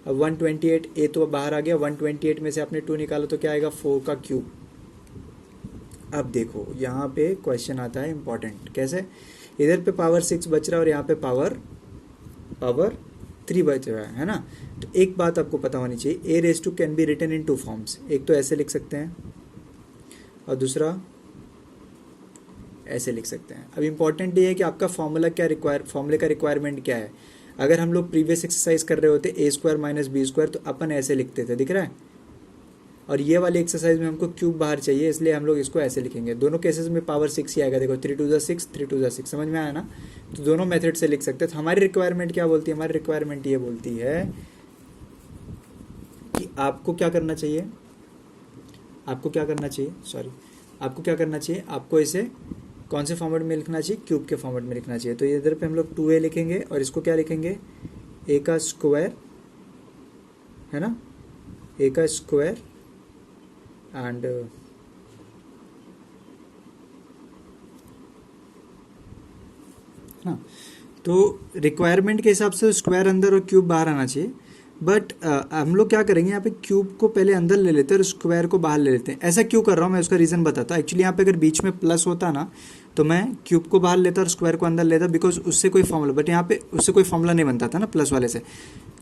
अब 128, a तो बाहर आ गया, 128 में से आपने 2 निकाला तो क्या आएगा? 4 का क्यूब। अब देखो यहाँ पे क्वेश्चन आता है इंपॉर्टेंट, कैसे? इधर पे पावर 6 बच रहा है और यहाँ पे पावर 3 बच रहा है ना। तो एक बात आपको पता होनी चाहिए, a raise to can be written in 2 forms. एक तो ऐसे लिख सकते हैं और दूसरा ऐसे लिख सकते हैं। अब इम्पॉर्टेंट ये है कि आपका फॉर्मूला फॉर्मूले का रिक्वायरमेंट क्या है। अगर हम लोग प्रीवियस एक्सरसाइज कर रहे होते a square minus b square, तो अपन ऐसे लिखते थे, दिख रहा है। और ये वाली एक्सरसाइज में हमको क्यूब बाहर चाहिए, इसलिए हम लोग इसको ऐसे लिखेंगे। दोनों केसेस में पावर 6 ही आएगा। देखो 3 2 ज़ा 6, 3 2 ज़ा 6, समझ में आया ना। तो दोनों मेथड से लिख सकते हैं। तो हमारी रिक्वायरमेंट क्या बोलती है? हमारी रिक्वायरमेंट ये बोलती है कि आपको क्या करना चाहिए, आपको क्या करना चाहिए, आपको इसे कौन से फॉर्मेट में लिखना चाहिए? क्यूब के फॉर्मेट में लिखना चाहिए। तो इधर पे हम लोग 2a लिखेंगे और इसको क्या लिखेंगे? a का स्क्वायर, है ना, a का स्क्वायर एंड ना। तो रिक्वायरमेंट के हिसाब से स्क्वायर अंदर और क्यूब बाहर आना चाहिए। बट हम लोग क्या करेंगे, यहाँ पे क्यूब को पहले अंदर ले लेते हैं और स्क्वायर को बाहर ले लेते हैं। ऐसा क्यों कर रहा हूँ मैं, उसका रीज़न बताता हूँ। एक्चुअली यहाँ पे अगर बीच में प्लस होता ना, तो मैं क्यूब को बाहर लेता और स्क्वायर को अंदर लेता, बिकॉज उससे कोई फॉर्मूला, बट यहाँ पे उससे कोई फॉर्मूला नहीं बनता था ना प्लस वाले से,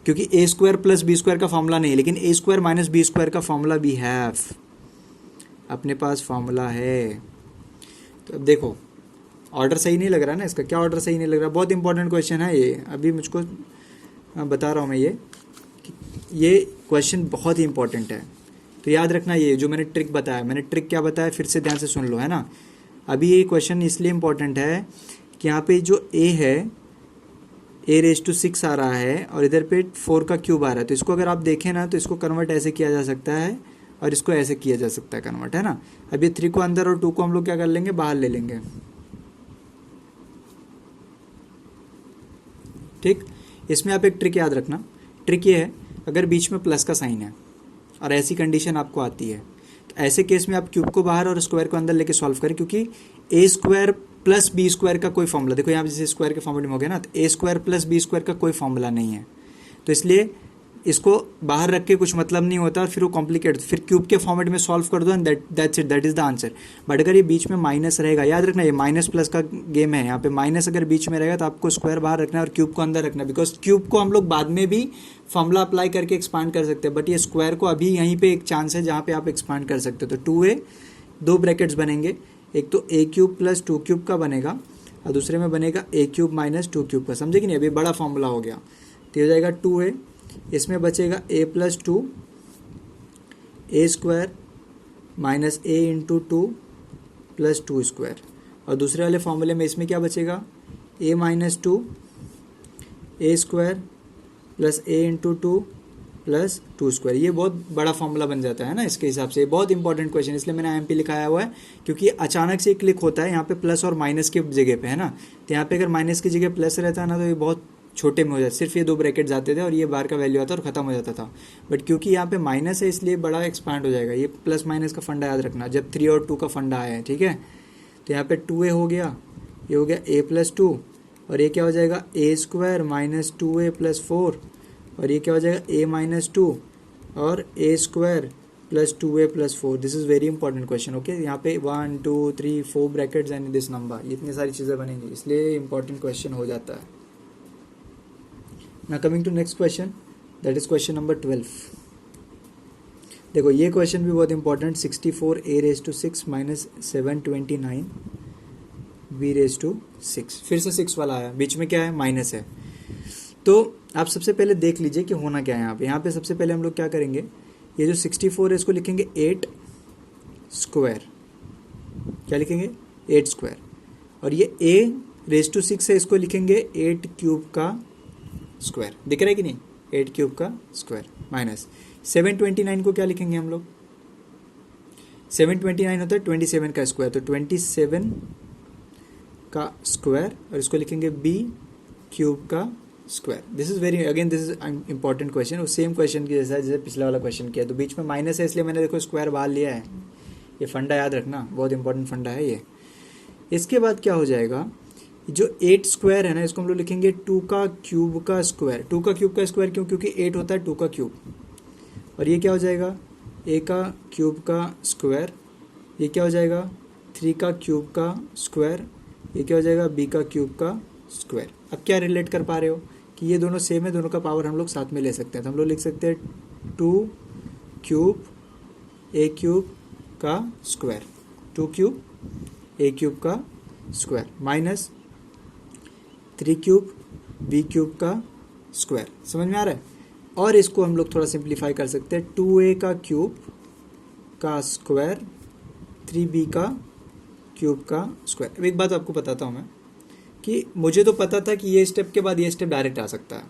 क्योंकि a square plus b square का फॉर्मूला नहीं है, लेकिन a square minus b square का फॉर्मूला भी है, अपने पास फॉर्मूला है। तो अब देखो ऑर्डर सही नहीं लग रहा ना इसका, क्या ऑर्डर सही नहीं लग रहा? बहुत इंपॉर्टेंट क्वेश्चन है ये, अभी मुझको बता रहा हूँ मैं ये क्वेश्चन बहुत ही इंपॉर्टेंट है। तो याद रखना, ये जो मैंने ट्रिक बताया, मैंने ट्रिक क्या बताया फिर से ध्यान से सुन लो, है ना। अभी ये क्वेश्चन इसलिए इंपॉर्टेंट है कि यहाँ पे जो a है, a रेज टू 6 आ रहा है और इधर पे 4 का क्यूब आ रहा है। तो इसको अगर आप देखें ना, तो इसको कन्वर्ट ऐसे किया जा सकता है और इसको ऐसे किया जा सकता है कन्वर्ट, है ना। अब ये 3 को अंदर और 2 को हम लोग क्या कर लेंगे, बाहर ले लेंगे, ठीक। इसमें आप एक ट्रिक याद रखना, ट्रिक ये है, अगर बीच में प्लस का साइन है और ऐसी कंडीशन आपको आती है, तो ऐसे केस में आप क्यूब को बाहर और स्क्वायर को अंदर लेके सॉल्व करें, क्योंकि ए स्क्वायर प्लस बी स्क्वायर का कोई फॉर्मूला, देखो यहाँ जैसे स्क्वायर के फॉर्मूले में हो गया ना, तो ए स्क्वायर प्लस बी स्क्वायर का कोई फॉर्मूला नहीं है, तो इसलिए इसको बाहर रख के कुछ मतलब नहीं होता और फिर वो कॉम्प्लिकेट, फिर क्यूब के फॉर्मेट में सॉल्व कर दो and that's it, that is the answer. But अगर ये बीच में माइनस रहेगा, याद रखना ये माइनस प्लस का गेम है, यहाँ पे माइनस अगर बीच में रहेगा तो आपको स्क्वायर बाहर रखना है और क्यूब को अंदर रखना है, बिकॉज क्यूब को हम लोग बाद में भी फॉर्मूला अप्लाई करके एक्सपांड कर सकते हैं, बट ये स्क्वायर को अभी यहीं पे एक चांस है जहाँ पे आप एक्सपांड कर सकते हो। तो 2a, 2 ब्रैकेट्स बनेंगे, एक तो a क्यूब प्लस 2 क्यूब का बनेगा और दूसरे में बनेगा a क्यूब माइनस 2 क्यूब का, समझे कि नहीं, अभी बड़ा फॉर्मूला हो गया, तो हो जाएगा 2a, इसमें बचेगा a plus 2 a square minus a into 2 plus 2 square, और दूसरे वाले फॉर्मूले में इसमें क्या बचेगा, a minus 2 a square plus a into 2 plus 2 square. ये बहुत बड़ा फॉर्मूला बन जाता है ना इसके हिसाब से, बहुत इंपॉर्टेंट क्वेश्चन, इसलिए मैंने IMP लिखाया हुआ है, क्योंकि अचानक से क्लिक होता है यहाँ पे प्लस और माइनस की जगह पे, है ना, तो यहाँ पे अगर माइनस की जगह प्लस रहता है ना तो ये बहुत छोटे में हो जाता, सिर्फ ये 2 ब्रैकेट आते थे और ये बार का वैल्यू आता और खत्म हो जाता था, बट क्योंकि यहाँ पे माइनस है इसलिए बड़ा एक्सपांड हो जाएगा। ये प्लस माइनस का फंडा याद रखना, जब 3 और 2 का फंडा आया है, ठीक है। तो यहाँ पे 2a हो गया, ये हो गया a प्लस 2, और ये क्या हो जाएगा a square minus 2a plus 4, और ये क्या हो जाएगा a माइनस 2 और a square plus 2a plus 4। This is very important question, okay. यहाँ पे 1 2 3 4 ब्रैकेट्स एंड दिस नंबर, इतनी सारी चीज़ें बनेंगी, इसलिए इंपॉर्टेंट क्वेश्चन हो जाता है। Now coming to next question, that is question number 12। देखो ये क्वेश्चन भी बहुत important, 64a raise to 6 minus 729 b raise to 6, फिर से 6 वाला आया, बीच में क्या है, माइनस है। तो आप सबसे पहले देख लीजिए कि होना क्या है यहाँ पे सबसे पहले हम लोग क्या करेंगे, ये जो 64 है इसको लिखेंगे 8 स्क्वायर, क्या लिखेंगे 8 स्क्वायर, और ये a रेज टू 6 है इसको लिखेंगे 8 क्यूब का स्क्वायर, दिख रहा है कि नहीं, 8 क्यूब का स्क्वायर, माइनस 729 को क्या लिखेंगे हम लोग, 729 होता है 27 का स्क्वायर, तो 27 का स्क्वायर, और इसको लिखेंगे b क्यूब का square. This is very, again this is important question, उस सेम क्वेश्चन की जैसा जैसे पिछला वाला क्वेश्चन किया, तो बीच में माइनस है इसलिए मैंने देखो स्क्वायर बाहर लिया है, ये फंडा याद रखना, बहुत इंपॉर्टेंट फंडा है ये। इसके बाद क्या हो जाएगा, जो 8 स्क्वायर है ना इसको हम लोग लिखेंगे 2 का क्यूब का स्क्वायर, 2 का क्यूब का स्क्वायर क्यों, क्योंकि 8 होता है 2 का क्यूब, और ये क्या हो जाएगा a का क्यूब का स्क्वायर, ये क्या हो जाएगा 3 का क्यूब का स्क्वायर, ये क्या हो जाएगा b का क्यूब का स्क्वायर। अब क्या रिलेट कर पा रहे हो कि ये दोनों सेम है, दोनों का पावर हम लोग साथ में ले सकते हैं, तो हम लोग लिख सकते हैं 2 क्यूब a क्यूब का स्क्वायर, 2 क्यूब a क्यूब का square minus 3 cube b cube का स्क्वायर, समझ में आ रहा है। और इसको हम लोग थोड़ा सिंप्लीफाई कर सकते हैं, 2a का क्यूब का स्क्वायर 3b का क्यूब का स्क्वायर। अब एक बात आपको बताता हूँ मैं कि मुझे तो पता था कि ये स्टेप के बाद ये स्टेप डायरेक्ट आ सकता है,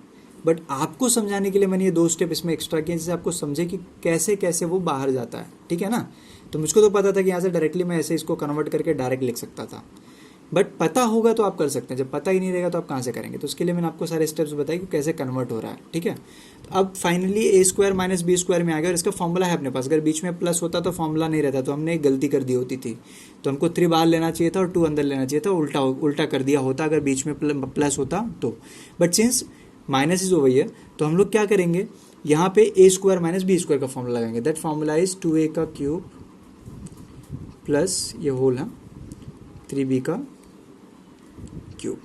बट आपको समझाने के लिए मैंने ये 2 स्टेप इसमें एक्स्ट्रा किए जिससे आपको समझे कि कैसे कैसे वो बाहर जाता है, ठीक है ना। तो मुझको तो पता था कि यहाँ से डायरेक्टली मैं ऐसे इसको कन्वर्ट करके डायरेक्ट लिख सकता था, बट पता होगा तो आप कर सकते हैं, जब पता ही नहीं रहेगा तो आप कहाँ से करेंगे। तो उसके लिए मैंने आपको सारे स्टेप्स बताए कि कैसे कन्वर्ट हो रहा है, ठीक है। तो अब finally a square minus b square में आ गया और इसका फॉर्मूला है अपने पास, अगर बीच में प्लस होता तो फॉर्मूला नहीं रहता, तो हमने एक गलती कर दी होती थी, तो हमको 3 बाहर लेना चाहिए था और 2 अंदर लेना चाहिए था, उल्टा कर दिया होता अगर बीच में प्लस होता तो, but since minus is over here तो हम लोग क्या करेंगे, यहाँ पे a square minus b square का फॉर्मूला लगाएंगे, दैट फॉर्मूला इज 2a का क्यूब प्लस ये होल है 3b का क्यूब,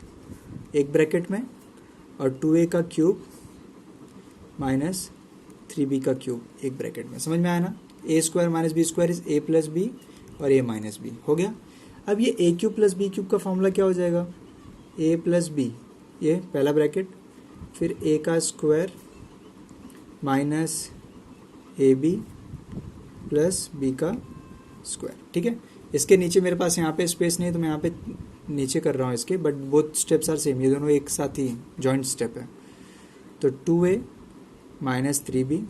एक ब्रैकेट में, और 2a का क्यूब माइनस 3b का क्यूब एक ब्रैकेट में, समझ में आया ना। a square minus b square is a plus b और a माइनस b हो गया। अब ये a cube plus b cube का फॉर्मूला क्या हो जाएगा, a प्लस b, ये पहला ब्रैकेट, फिर a का square minus ab plus b का स्क्वायर, ठीक है। इसके नीचे मेरे पास यहाँ पे स्पेस नहीं है तो मैं यहाँ पे नीचे कर रहा हूँ इसके, but both steps are same, ये दोनों एक साथ ही जॉइंट स्टेप है। तो 2a माइनस 3b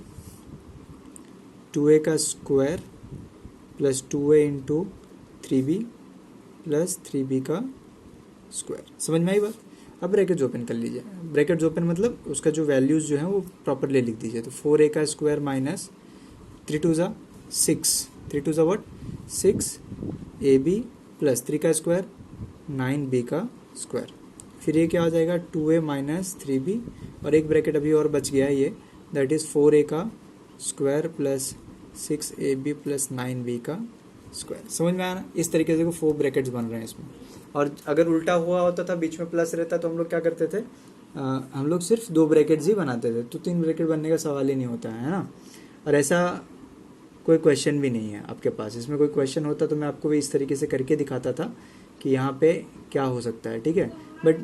2a का square plus 2a into 3b plus 3b का स्क्वायर। समझ में आई बात? अब ब्रैकेट्स ओपन कर लीजिए। ब्रैकेट्स ओपन मतलब उसका जो वैल्यूज़ जो है वो प्रॉपरली लिख दीजिए। तो 4a का स्क्वायर माइनस 3 2 ज़ा 6, 3 2 ज़ा व्हाट 6 ab प्लस 3 का स्क्वायर 9b का स्क्वायर। फिर ये क्या हो जाएगा 2a माइनस 3b और एक ब्रैकेट अभी और बच गया है ये, दैट इज़ 4a का square plus 6ab plus 9b का स्क्वायर। समझ में आया ना? इस तरीके से 4 ब्रैकेट्स बन रहे हैं इसमें। और अगर उल्टा हुआ होता था, बीच में प्लस रहता, तो हम लोग क्या करते थे, हम लोग सिर्फ 2 ब्रैकेट्स ही बनाते थे, तो 3 ब्रैकेट बनने का सवाल ही नहीं होता है ना। और ऐसा कोई क्वेश्चन भी नहीं है आपके पास। इसमें कोई क्वेश्चन होता तो मैं आपको भी इस तरीके से करके दिखाता था कि यहाँ पे क्या हो सकता है, ठीक है। बट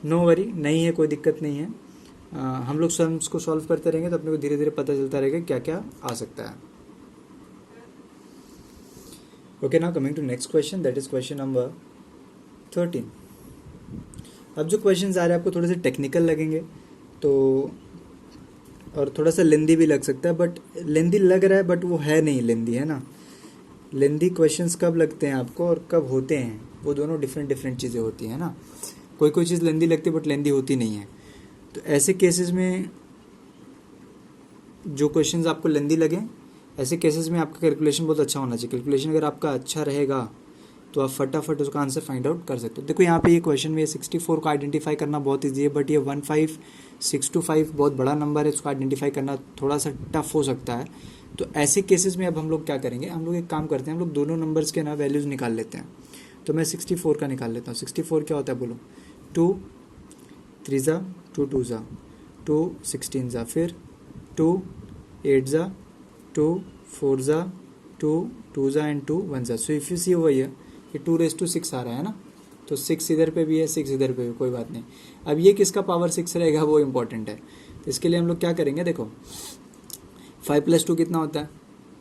नो वरी, नहीं है, कोई दिक्कत नहीं है। हम लोग सम्स को सॉल्व करते रहेंगे तो अपने को धीरे धीरे पता चलता रहेगा क्या क्या आ सकता है। Okay, now coming to next question, that is question number 13। अब जो क्वेश्चंस आ रहे हैं आपको थोड़े से टेक्निकल लगेंगे तो, और थोड़ा सा लेंदी भी लग सकता है, बट लेंदी लग रहा है बट वो है नहीं लेंदी, है ना। लेंदी क्वेश्चंस कब लगते हैं आपको और कब होते हैं, वो दोनों डिफरेंट चीज़ें होती हैं ना। कोई चीज़ लेंदी लगती है बट लेंदी होती नहीं है। तो ऐसे केसेस में जो क्वेश्चंस आपको लेंदी लगें, ऐसे केसेस में आपका कैलकुलेशन बहुत अच्छा होना चाहिए। कैलकुलेशन अगर आपका अच्छा रहेगा तो आप फटाफट उसका आंसर फाइंड आउट कर सकते हो। देखो यहाँ पे ये क्वेश्चन में 64 को आइडेंटिफाई करना बहुत ईजी है, बट ये 15625 बहुत बड़ा नंबर है, उसको आइडेंटिफाई करना थोड़ा सा टफ हो सकता है। तो ऐसे केसेस में अब हम लोग क्या करेंगे, हम लोग एक काम करते हैं, हम लोग दोनों नंबर्स के ना वैल्यूज़ निकाल लेते हैं। तो मैं 64 का निकाल लेता हूँ। 64 क्या होता है बोलो, 2 3 ज़ा 2 2 ज़ा 2 16 ज़ा, फिर 2 8 ज़ा 2 4 ज़ा 2 2 ज़ा एंड 2 1 ज़ा। So if you see over here ये 2⁻6 आ रहा है ना, तो 6 इधर पे भी है, 6 इधर पे भी, कोई बात नहीं। अब ये किसका पावर 6 रहेगा वो इंपॉर्टेंट है। तो इसके लिए हम लोग क्या करेंगे, देखो 5 + 2 कितना होता है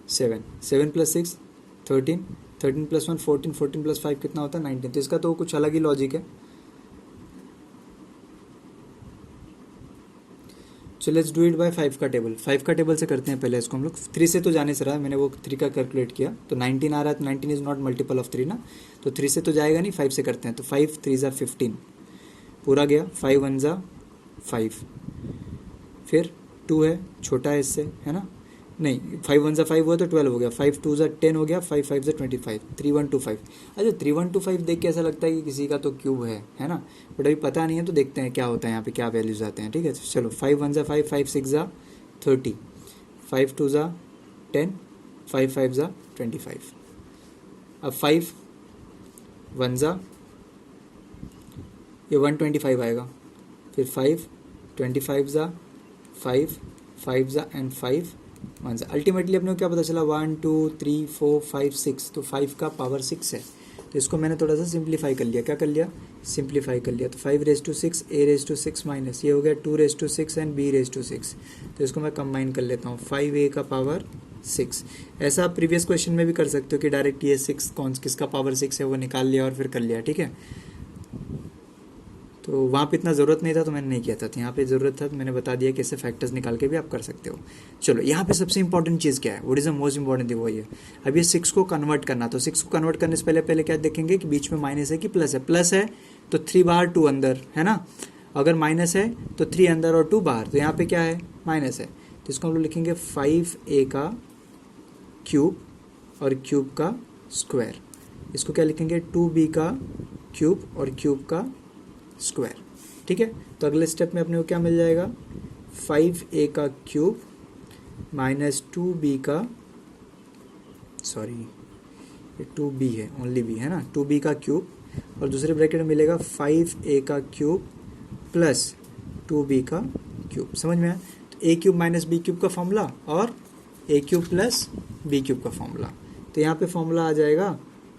7, 7 + 6 13, 13 + 1 14, 14 + 5 कितना होता है 19। तो इसका तो कुछ अलग ही लॉजिक है। So let's do it by 5 का टेबल। 5 का टेबल से करते हैं पहले इसको हम लोग। 3 से तो जाने से रहा है, मैंने वो 3 का कैलकुलेट किया तो 19 आ रहा है। तो 19 इज़ नॉट मल्टीपल ऑफ 3 ना, तो 3 से तो जाएगा नहीं, 5 से करते हैं। तो 5 3 ज़ा 15 पूरा गया, 5 1 ज़ा 5, फिर 2 है छोटा है इससे, है ना, नहीं 5 1 ज़ा 5 हुआ तो 12 हो गया, 5 2 ज़ा 10 हो गया, 5 5 ज़ा 25, 3125। अच्छा 3125 देख के ऐसा लगता है कि किसी का तो क्यूब है ना, बट अभी पता नहीं है, तो देखते हैं क्या होता है यहाँ पे, क्या वैल्यूज आते हैं। ठीक है, चलो 5 1 ज़ा 5, 5 6 ज़ा 30, 5 2 ज़ा 10, 5 5 ज़ा 25। अब 5 1 ज़ा ये 125 आएगा, फिर 5 25 ज़ा 5 5 ज़ा एंड 5 1 ज़ा। अल्टीमेटली अपने को क्या पता चला 1 2 3 4 5 6, तो 5 का पावर 6 है। तो इसको मैंने थोड़ा सा सिंप्लीफाई कर लिया। क्या कर लिया, सिंप्लीफाई कर लिया। तो 5⁻6 a⁻6 माइनस ये हो गया 2⁻6 एंड b⁻6। तो इसको मैं कंबाइन कर लेता हूँ, 5a का पावर 6। ऐसा आप प्रीवियस क्वेश्चन में भी कर सकते हो कि डायरेक्ट ये 6 कौन किसका पावर 6 है वो निकाल लिया और फिर कर लिया। ठीक है, तो वहाँ पे इतना ज़रूरत नहीं था तो मैंने नहीं किया था, तो यहाँ पे ज़रूरत था तो मैंने बता दिया कैसे फैक्टर्स निकाल के भी आप कर सकते हो। चलो यहाँ पे सबसे इंपॉर्टेंट चीज़ क्या है, what is the most important thing, वो ये अब ये 6 को कन्वर्ट करना। तो 6 को कन्वर्ट करने से पहले क्या देखेंगे कि बीच में माइनस है कि प्लस है। प्लस है तो 3 बाहर 2 अंदर, है ना। अगर माइनस है तो 3 अंदर और 2 बाहर। तो यहाँ पे क्या है, माइनस है, तो इसको हम लोग लिखेंगे 5a का क्यूब और क्यूब का स्क्वायर। इसको क्या लिखेंगे 2b का क्यूब और क्यूब का स्क्वायर। ठीक है, तो अगले स्टेप में अपने को क्या मिल जाएगा, 5a का क्यूब माइनस 2b का, सॉरी ये 2b है, ओनली b है ना, 2b का क्यूब, और दूसरे ब्रैकेट में मिलेगा 5a का क्यूब प्लस 2b का क्यूब। समझ में आया। तो a cube minus b cube का फॉर्मूला और a cube plus b cube का फॉर्मूला। तो यहाँ पे फॉर्मूला आ जाएगा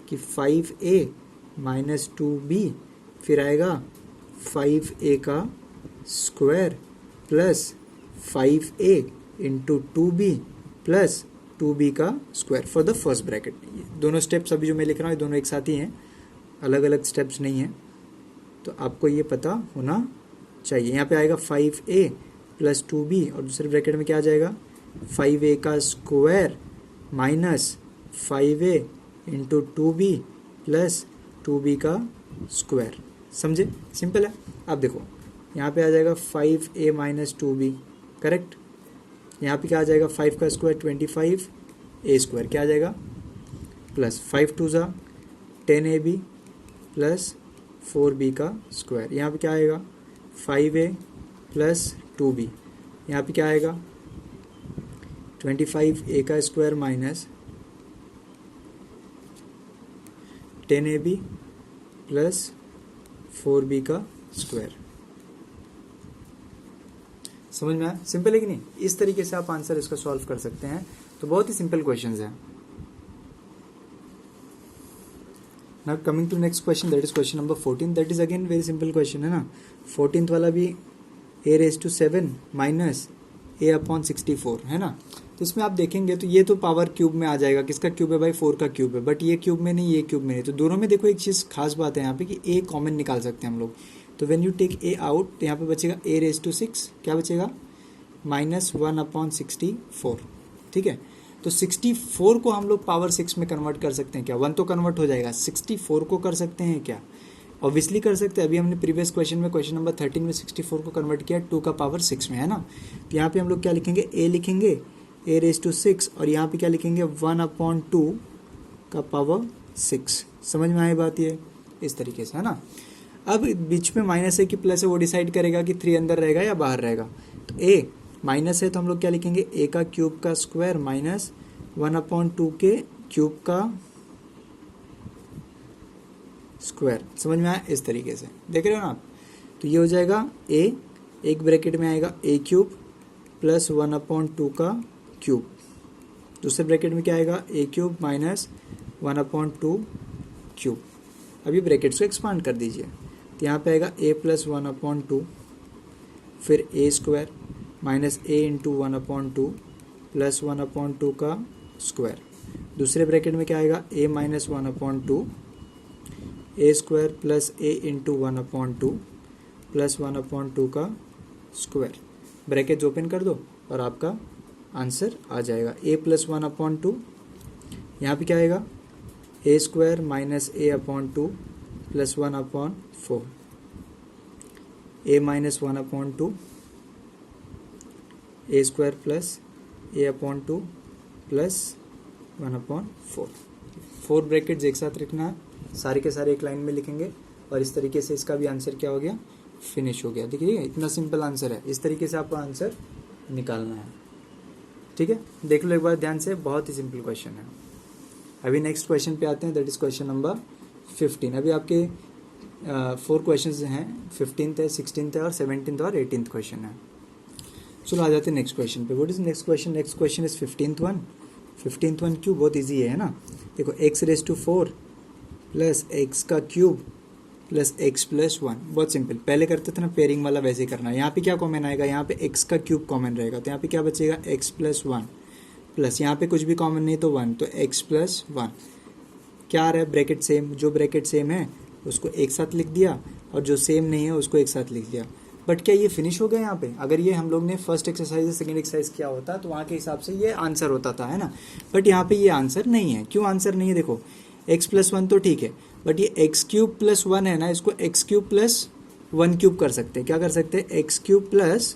कि 5a माइनस 2b, फिर आएगा 5a का square plus 5a into 2b plus 2b का square for the first bracket. दोनों स्टेप्स अभी जो मैं लिख रहा हूँ ये दोनों एक साथ ही हैं, अलग अलग स्टेप्स नहीं हैं, तो आपको ये पता होना चाहिए। यहाँ पे आएगा 5a प्लस 2b और दूसरे ब्रैकेट में क्या आ जाएगा 5a का square minus 5a into 2b plus 2b का स्क्वायर। समझे? सिंपल है। अब देखो यहाँ पे आ जाएगा 5a माइनस 2b, करेक्ट। यहाँ पे क्या आ जाएगा, 5 का स्क्वायर 25a स्क्वायर, क्या आ जाएगा प्लस 5 2 जा 10ab प्लस 4b का स्क्वायर। यहाँ पे क्या आएगा 5a प्लस 2b, यहाँ पे क्या आएगा 25a का square minus 10ab plus 4b का स्क्वायर। समझ में आया? सिंपल है कि नहीं? इस तरीके से आप आंसर इसका सॉल्व कर सकते हैं। तो बहुत ही सिंपल क्वेश्चंस हैं। Now coming to next question, that is question number 14। That is again very simple question है ना। 14th वाला भी a⁻7 माइनस a/64 है ना। तो इसमें आप देखेंगे तो ये तो पावर क्यूब में आ जाएगा। किसका क्यूब है भाई? 4 का क्यूब है, बट ये क्यूब में नहीं, ये क्यूब में नहीं। तो दोनों में देखो एक चीज़ खास बात है यहाँ पे कि a कॉमन निकाल सकते हैं हम लोग। तो when you take a out तो यहाँ पे बचेगा a⁻6, क्या बचेगा -1/64। ठीक है, तो 64 को हम लोग पावर 6 में कन्वर्ट कर सकते हैं क्या? 1 तो कन्वर्ट हो जाएगा, 64 को कर सकते हैं क्या? ऑब्वियसली कर सकते हैं। अभी हमने प्रीवियस क्वेश्चन में, क्वेश्चन नंबर 13 में 64 को कन्वर्ट किया 2 का पावर 6 में, है ना। तो यहाँ पे हम लोग क्या लिखेंगे, a लिखेंगे a⁻6 और यहाँ पे क्या लिखेंगे 1/2 का पावर 6। समझ में आई बात? ये इस तरीके से है ना। अब बीच में माइनस है कि प्लस है वो डिसाइड करेगा कि 3 अंदर रहेगा या बाहर रहेगा। तो a माइनस है तो हम लोग क्या लिखेंगे, a का क्यूब का स्क्वायर माइनस 1/2 के क्यूब का स्क्वायर। समझ में आया? इस तरीके से देख रहे हो ना आप। तो ये हो जाएगा a, एक ब्रैकेट में आएगा a क्यूब प्लस 1/2 का क्यूब, दूसरे ब्रैकेट में क्या आएगा a क्यूब माइनस 1/2 क्यूब। अभी ब्रैकेट्स को एक्सपांड कर दीजिए तो यहाँ पे आएगा a प्लस 1/2 फिर a square minus a into 1/2 plus 1/2 का स्क्वायर। दूसरे ब्रैकेट में क्या आएगा a minus 1/2 a square plus a into 1/2 plus 1/2 का स्क्वायर। ब्रैकेट ओपन कर दो और आपका आंसर आ जाएगा a प्लस 1/2। यहाँ पे क्या आएगा a square minus a/2 plus 1/4 a minus 1/2 a square plus a/2 plus 1/4। 4 brackets एक साथ रखना है, सारे के सारे एक लाइन में लिखेंगे और इस तरीके से इसका भी आंसर क्या हो गया, फिनिश हो गया। देखिए इतना सिंपल आंसर है, इस तरीके से आपको आंसर निकालना है। ठीक है, देख लो एक बार ध्यान से, बहुत ही सिंपल क्वेश्चन है। अभी नेक्स्ट क्वेश्चन पे आते हैं, दैट इज क्वेश्चन नंबर 15। अभी आपके 4 क्वेश्चन हैं, 15th है, 16th है और 17th और 18th क्वेश्चन है। चलो आ जाते हैं नेक्स्ट क्वेश्चन पे। What is next question? Next question is 15th one. 15th one क्यों? बहुत ईजी है ना। देखो x⁻4 प्लस एक्स का क्यूब प्लस x प्लस 1, बहुत सिंपल। पहले करते थे ना पेयरिंग वाला, वैसे ही करना है। यहाँ पे क्या कॉमन आएगा, यहाँ पे x का क्यूब कॉमन रहेगा तो यहाँ पे क्या बचेगा x प्लस 1 प्लस यहाँ पे कुछ भी कॉमन नहीं तो 1, तो x प्लस 1 क्या आ रहा है, ब्रैकेट सेम। जो ब्रैकेट सेम है उसको एक साथ लिख दिया और जो सेम नहीं है उसको एक साथ लिख दिया। बट क्या ये फिनिश हो गया यहाँ पे? अगर ये हम लोग ने फर्स्ट एक्सरसाइज सेकंड एक्सरसाइज किया होता तो वहाँ के हिसाब से ये आंसर होता था, है ना। बट यहाँ पे ये आंसर नहीं है। क्यों आंसर नहीं है? देखो x प्लस 1 तो ठीक है, बट ये x क्यूब प्लस 1 है ना, इसको x क्यूब प्लस 1 क्यूब कर सकते हैं। क्या कर सकते हैं? x cube plus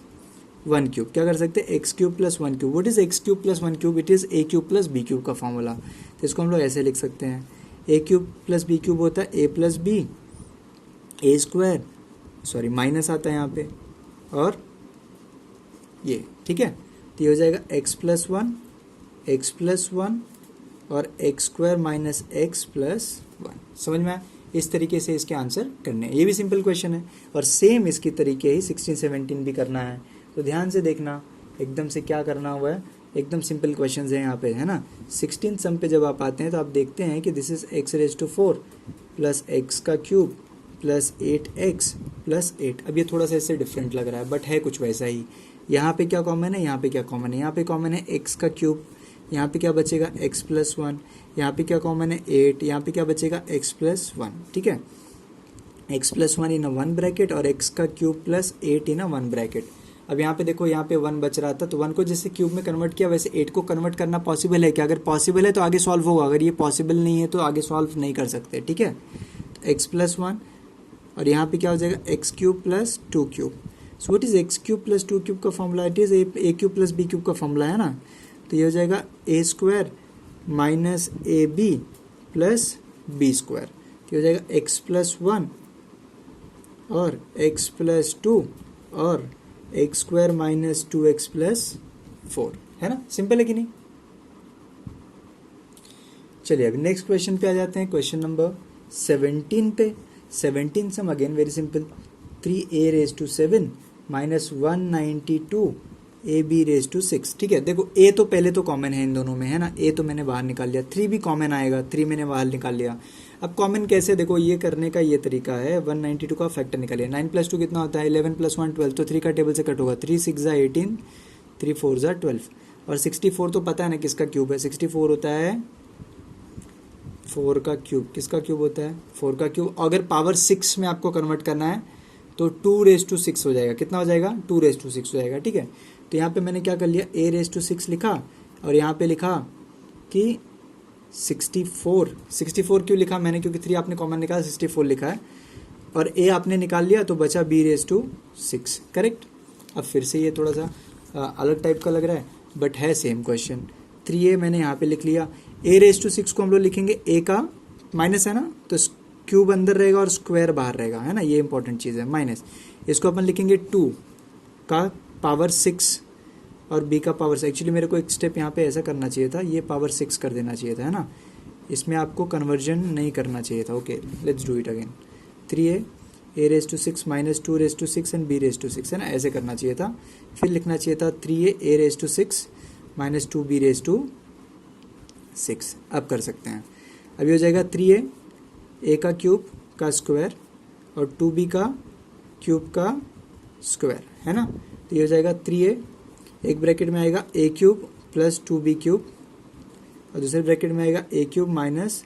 1 cube. क्या कर सकते हैं? x cube plus 1 cube. What is x cube plus 1 cube? It is a cube plus b cube का फॉर्मूला। तो इसको हम लोग ऐसे लिख सकते हैं, a cube plus b cube होता है a plus b, a square, sorry minus आता है यहाँ पे, और ये ठीक है। तो ये हो जाएगा x प्लस 1 और x square minus x plus 1। समझ में आया? इस तरीके से इसके आंसर करने हैं। ये भी सिंपल क्वेश्चन है और सेम इसकी तरीके ही 16 17 भी करना है। तो ध्यान से देखना, एकदम से क्या करना हुआ है, एकदम सिंपल क्वेश्चंस है यहाँ पे, है ना। 16 सम पे जब आप आते हैं तो आप देखते हैं कि this is x⁻4 plus x का क्यूब प्लस 8x प्लस 8। अब ये थोड़ा सा इससे डिफरेंट लग रहा है बट है कुछ वैसा ही। यहाँ पे क्या कॉमन है, यहाँ पे क्या कॉमन है? यहाँ पे कॉमन है x का क्यूब, यहाँ पे क्या बचेगा x प्लस 1, यहाँ पे क्या कॉमन है 8, यहाँ पे क्या बचेगा x प्लस 1। ठीक है, x प्लस 1 इन अ 1 ब्रैकेट और x का क्यूब प्लस 8 इन अ 1 ब्रैकेट। अब यहाँ पे देखो, यहाँ पे 1 बच रहा था, तो 1 को जैसे क्यूब में कन्वर्ट किया वैसे 8 को कन्वर्ट करना पॉसिबल है क्या? अगर पॉसिबल है तो आगे सॉल्व होगा, अगर ये पॉसिबल नहीं है तो आगे सॉल्व नहीं कर सकते, ठीक है। तो x प्लस 1 और यहाँ पे क्या हो जाएगा x cube plus 2 cube. So what is x cube plus 2 cube का formula? It is A cube plus B cube का फॉर्मूला है ना। तो ये हो जाएगा a square minus A B plus b square. तो ये हो जाएगा एक्स प्लस 1 और x प्लस 2 और x square minus 2x plus 4, है ना। सिंपल है कि नहीं? चलिए अभी नेक्स्ट क्वेश्चन पे आ जाते हैं, क्वेश्चन नंबर 17 पे। 17 sum again very simple, 3a raise to 7 माइनस 192 ab रेज टू 6। ठीक है, देखो a तो पहले तो कॉमन है इन दोनों में, है ना। a तो मैंने बाहर निकाल लिया, 3 भी कॉमन आएगा, 3 मैंने बाहर निकाल लिया। अब कॉमन कैसे, देखो ये करने का ये तरीका है, 192 का फैक्टर निकालिए। 9 प्लस 2 कितना होता है? 11 प्लस 1 12, तो 3 का टेबल से कट होगा, 3 6 ज़ा 18, 3 4 ज़ा 12। और 64 तो पता है ना किसका क्यूब है, 64 होता है 4 का क्यूब। किसका क्यूब होता है? 4 का क्यूब। अगर पावर 6 में आपको कन्वर्ट करना है तो 2 रेज टू 6 हो जाएगा। कितना हो जाएगा? 2 रेज टू 6 हो जाएगा, ठीक है। तो यहाँ पे मैंने क्या कर लिया, a रेज टू 6 लिखा और यहाँ पे लिखा कि 64 क्यों लिखा मैंने? क्योंकि 3 आपने कॉमन निकाला, 64 लिखा है और a आपने निकाल लिया तो बचा b रेज टू 6, करेक्ट। अब फिर से ये थोड़ा सा अलग टाइप का लग रहा है बट है सेम क्वेश्चन। 3a मैंने यहाँ पे लिख लिया, a रेज टू 6 को हम लोग लिखेंगे a का माइनस है ना, तो क्यूब अंदर रहेगा और स्क्वायर बाहर रहेगा, है ना, ये इंपॉर्टेंट चीज़ है। माइनस इसको अपन लिखेंगे 2 का पावर 6 और b का पावर 6। एक्चुअली मेरे को एक स्टेप यहाँ पे ऐसा करना चाहिए था, ये पावर 6 कर देना चाहिए था, है ना। इसमें आपको कन्वर्जन नहीं करना चाहिए था। Okay let's do it again. 3a raise to 6 minus 2 raise to 6 and b raise to 6, है ना, ऐसे करना चाहिए था। फिर लिखना चाहिए था 3a raise to 6 minus 2b raise to 6। अब कर सकते हैं। अभी हो जाएगा 3a का क्यूब का स्क्वायर और 2b का क्यूब का स्क्वायर, है ना। तो ये हो जाएगा 3a, एक ब्रैकेट में आएगा a cube plus 2b cube और दूसरे ब्रैकेट में आएगा a cube minus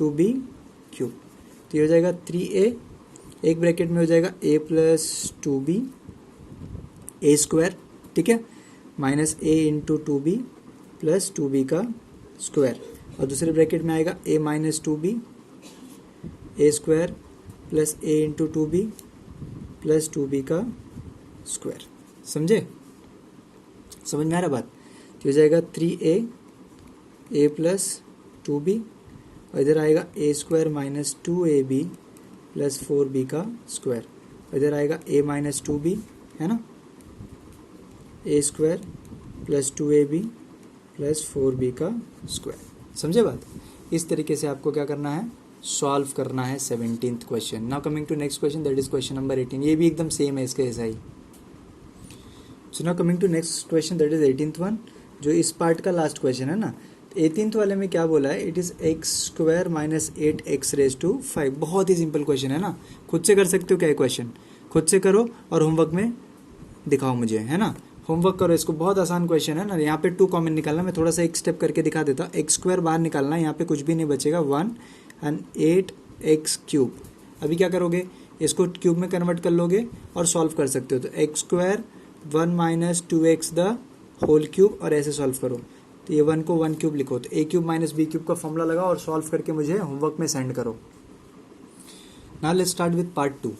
2b cube. तो ये हो जाएगा 3a, एक ब्रैकेट में हो जाएगा a plus 2b a square, ठीक है, minus a into 2b plus 2b का स्क्वायर और दूसरे ब्रैकेट में आएगा a minus 2b a square plus a into 2b plus 2b का स्क्वायर। समझे? समझ में आ रहा बात? तो हो जाएगा 3a a प्लस 2b और इधर आएगा a square minus 2ab plus 4b का स्क्वायर। इधर आएगा a माइनस 2b, है ना, a square plus 2ab plus 4b का स्क्वायर। समझे बात? इस तरीके से आपको क्या करना है, सॉल्व करना है 17th question. Now coming to next question, that is question number 18। ये भी एकदम सेम है इसके जैसा ही। So now coming to next question, that is 18th one, जो इस पार्ट का लास्ट क्वेश्चन है ना। 18th वाले में क्या बोला है, it is X square minus 8x raise to 5। बहुत ही सिंपल क्वेश्चन है ना, खुद से कर सकते हो क्या क्वेश्चन, खुद से करो और होमवर्क में दिखाओ मुझे, है ना। होमवर्क करो इसको, बहुत आसान क्वेश्चन है ना। यहाँ पे 2 कॉमन निकालना, मैं थोड़ा सा एक स्टेप करके दिखा देता हूँ। एक्स स्क्वायर बाहर निकालना, यहाँ पे कुछ भी नहीं बचेगा, 1 एंड 8x क्यूब। अभी क्या करोगे, इसको क्यूब में कन्वर्ट कर लोगे और सॉल्व कर सकते हो। तो X square 1 minus 2x the whole cube और ऐसे सॉल्व करो। तो ये 1 को 1 क्यूब लिखो, तो a cube minus b cube का फॉर्मूला लगाओ और सॉल्व करके मुझे होमवर्क में सेंड करो। Now let's start with part 2।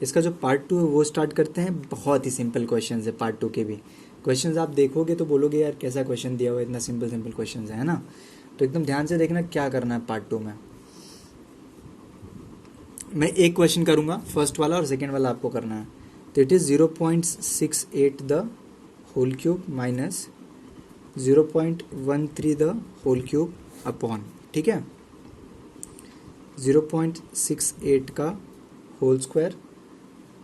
इसका जो पार्ट 2 है वो स्टार्ट करते हैं। बहुत ही सिंपल क्वेश्चन है पार्ट 2 के भी। क्वेश्चन आप देखोगे तो बोलोगे यार कैसा क्वेश्चन दिया हुआ है, इतना सिंपल क्वेश्चन है ना। तो एकदम ध्यान से देखना क्या करना है पार्ट 2 में। मैं एक क्वेश्चन करूंगा, फर्स्ट वाला और सेकेंड वाला आपको करना है। तो it is 0.68 the whole cube minus 0.13 the whole cube upon, ठीक है, 0.68 का whole square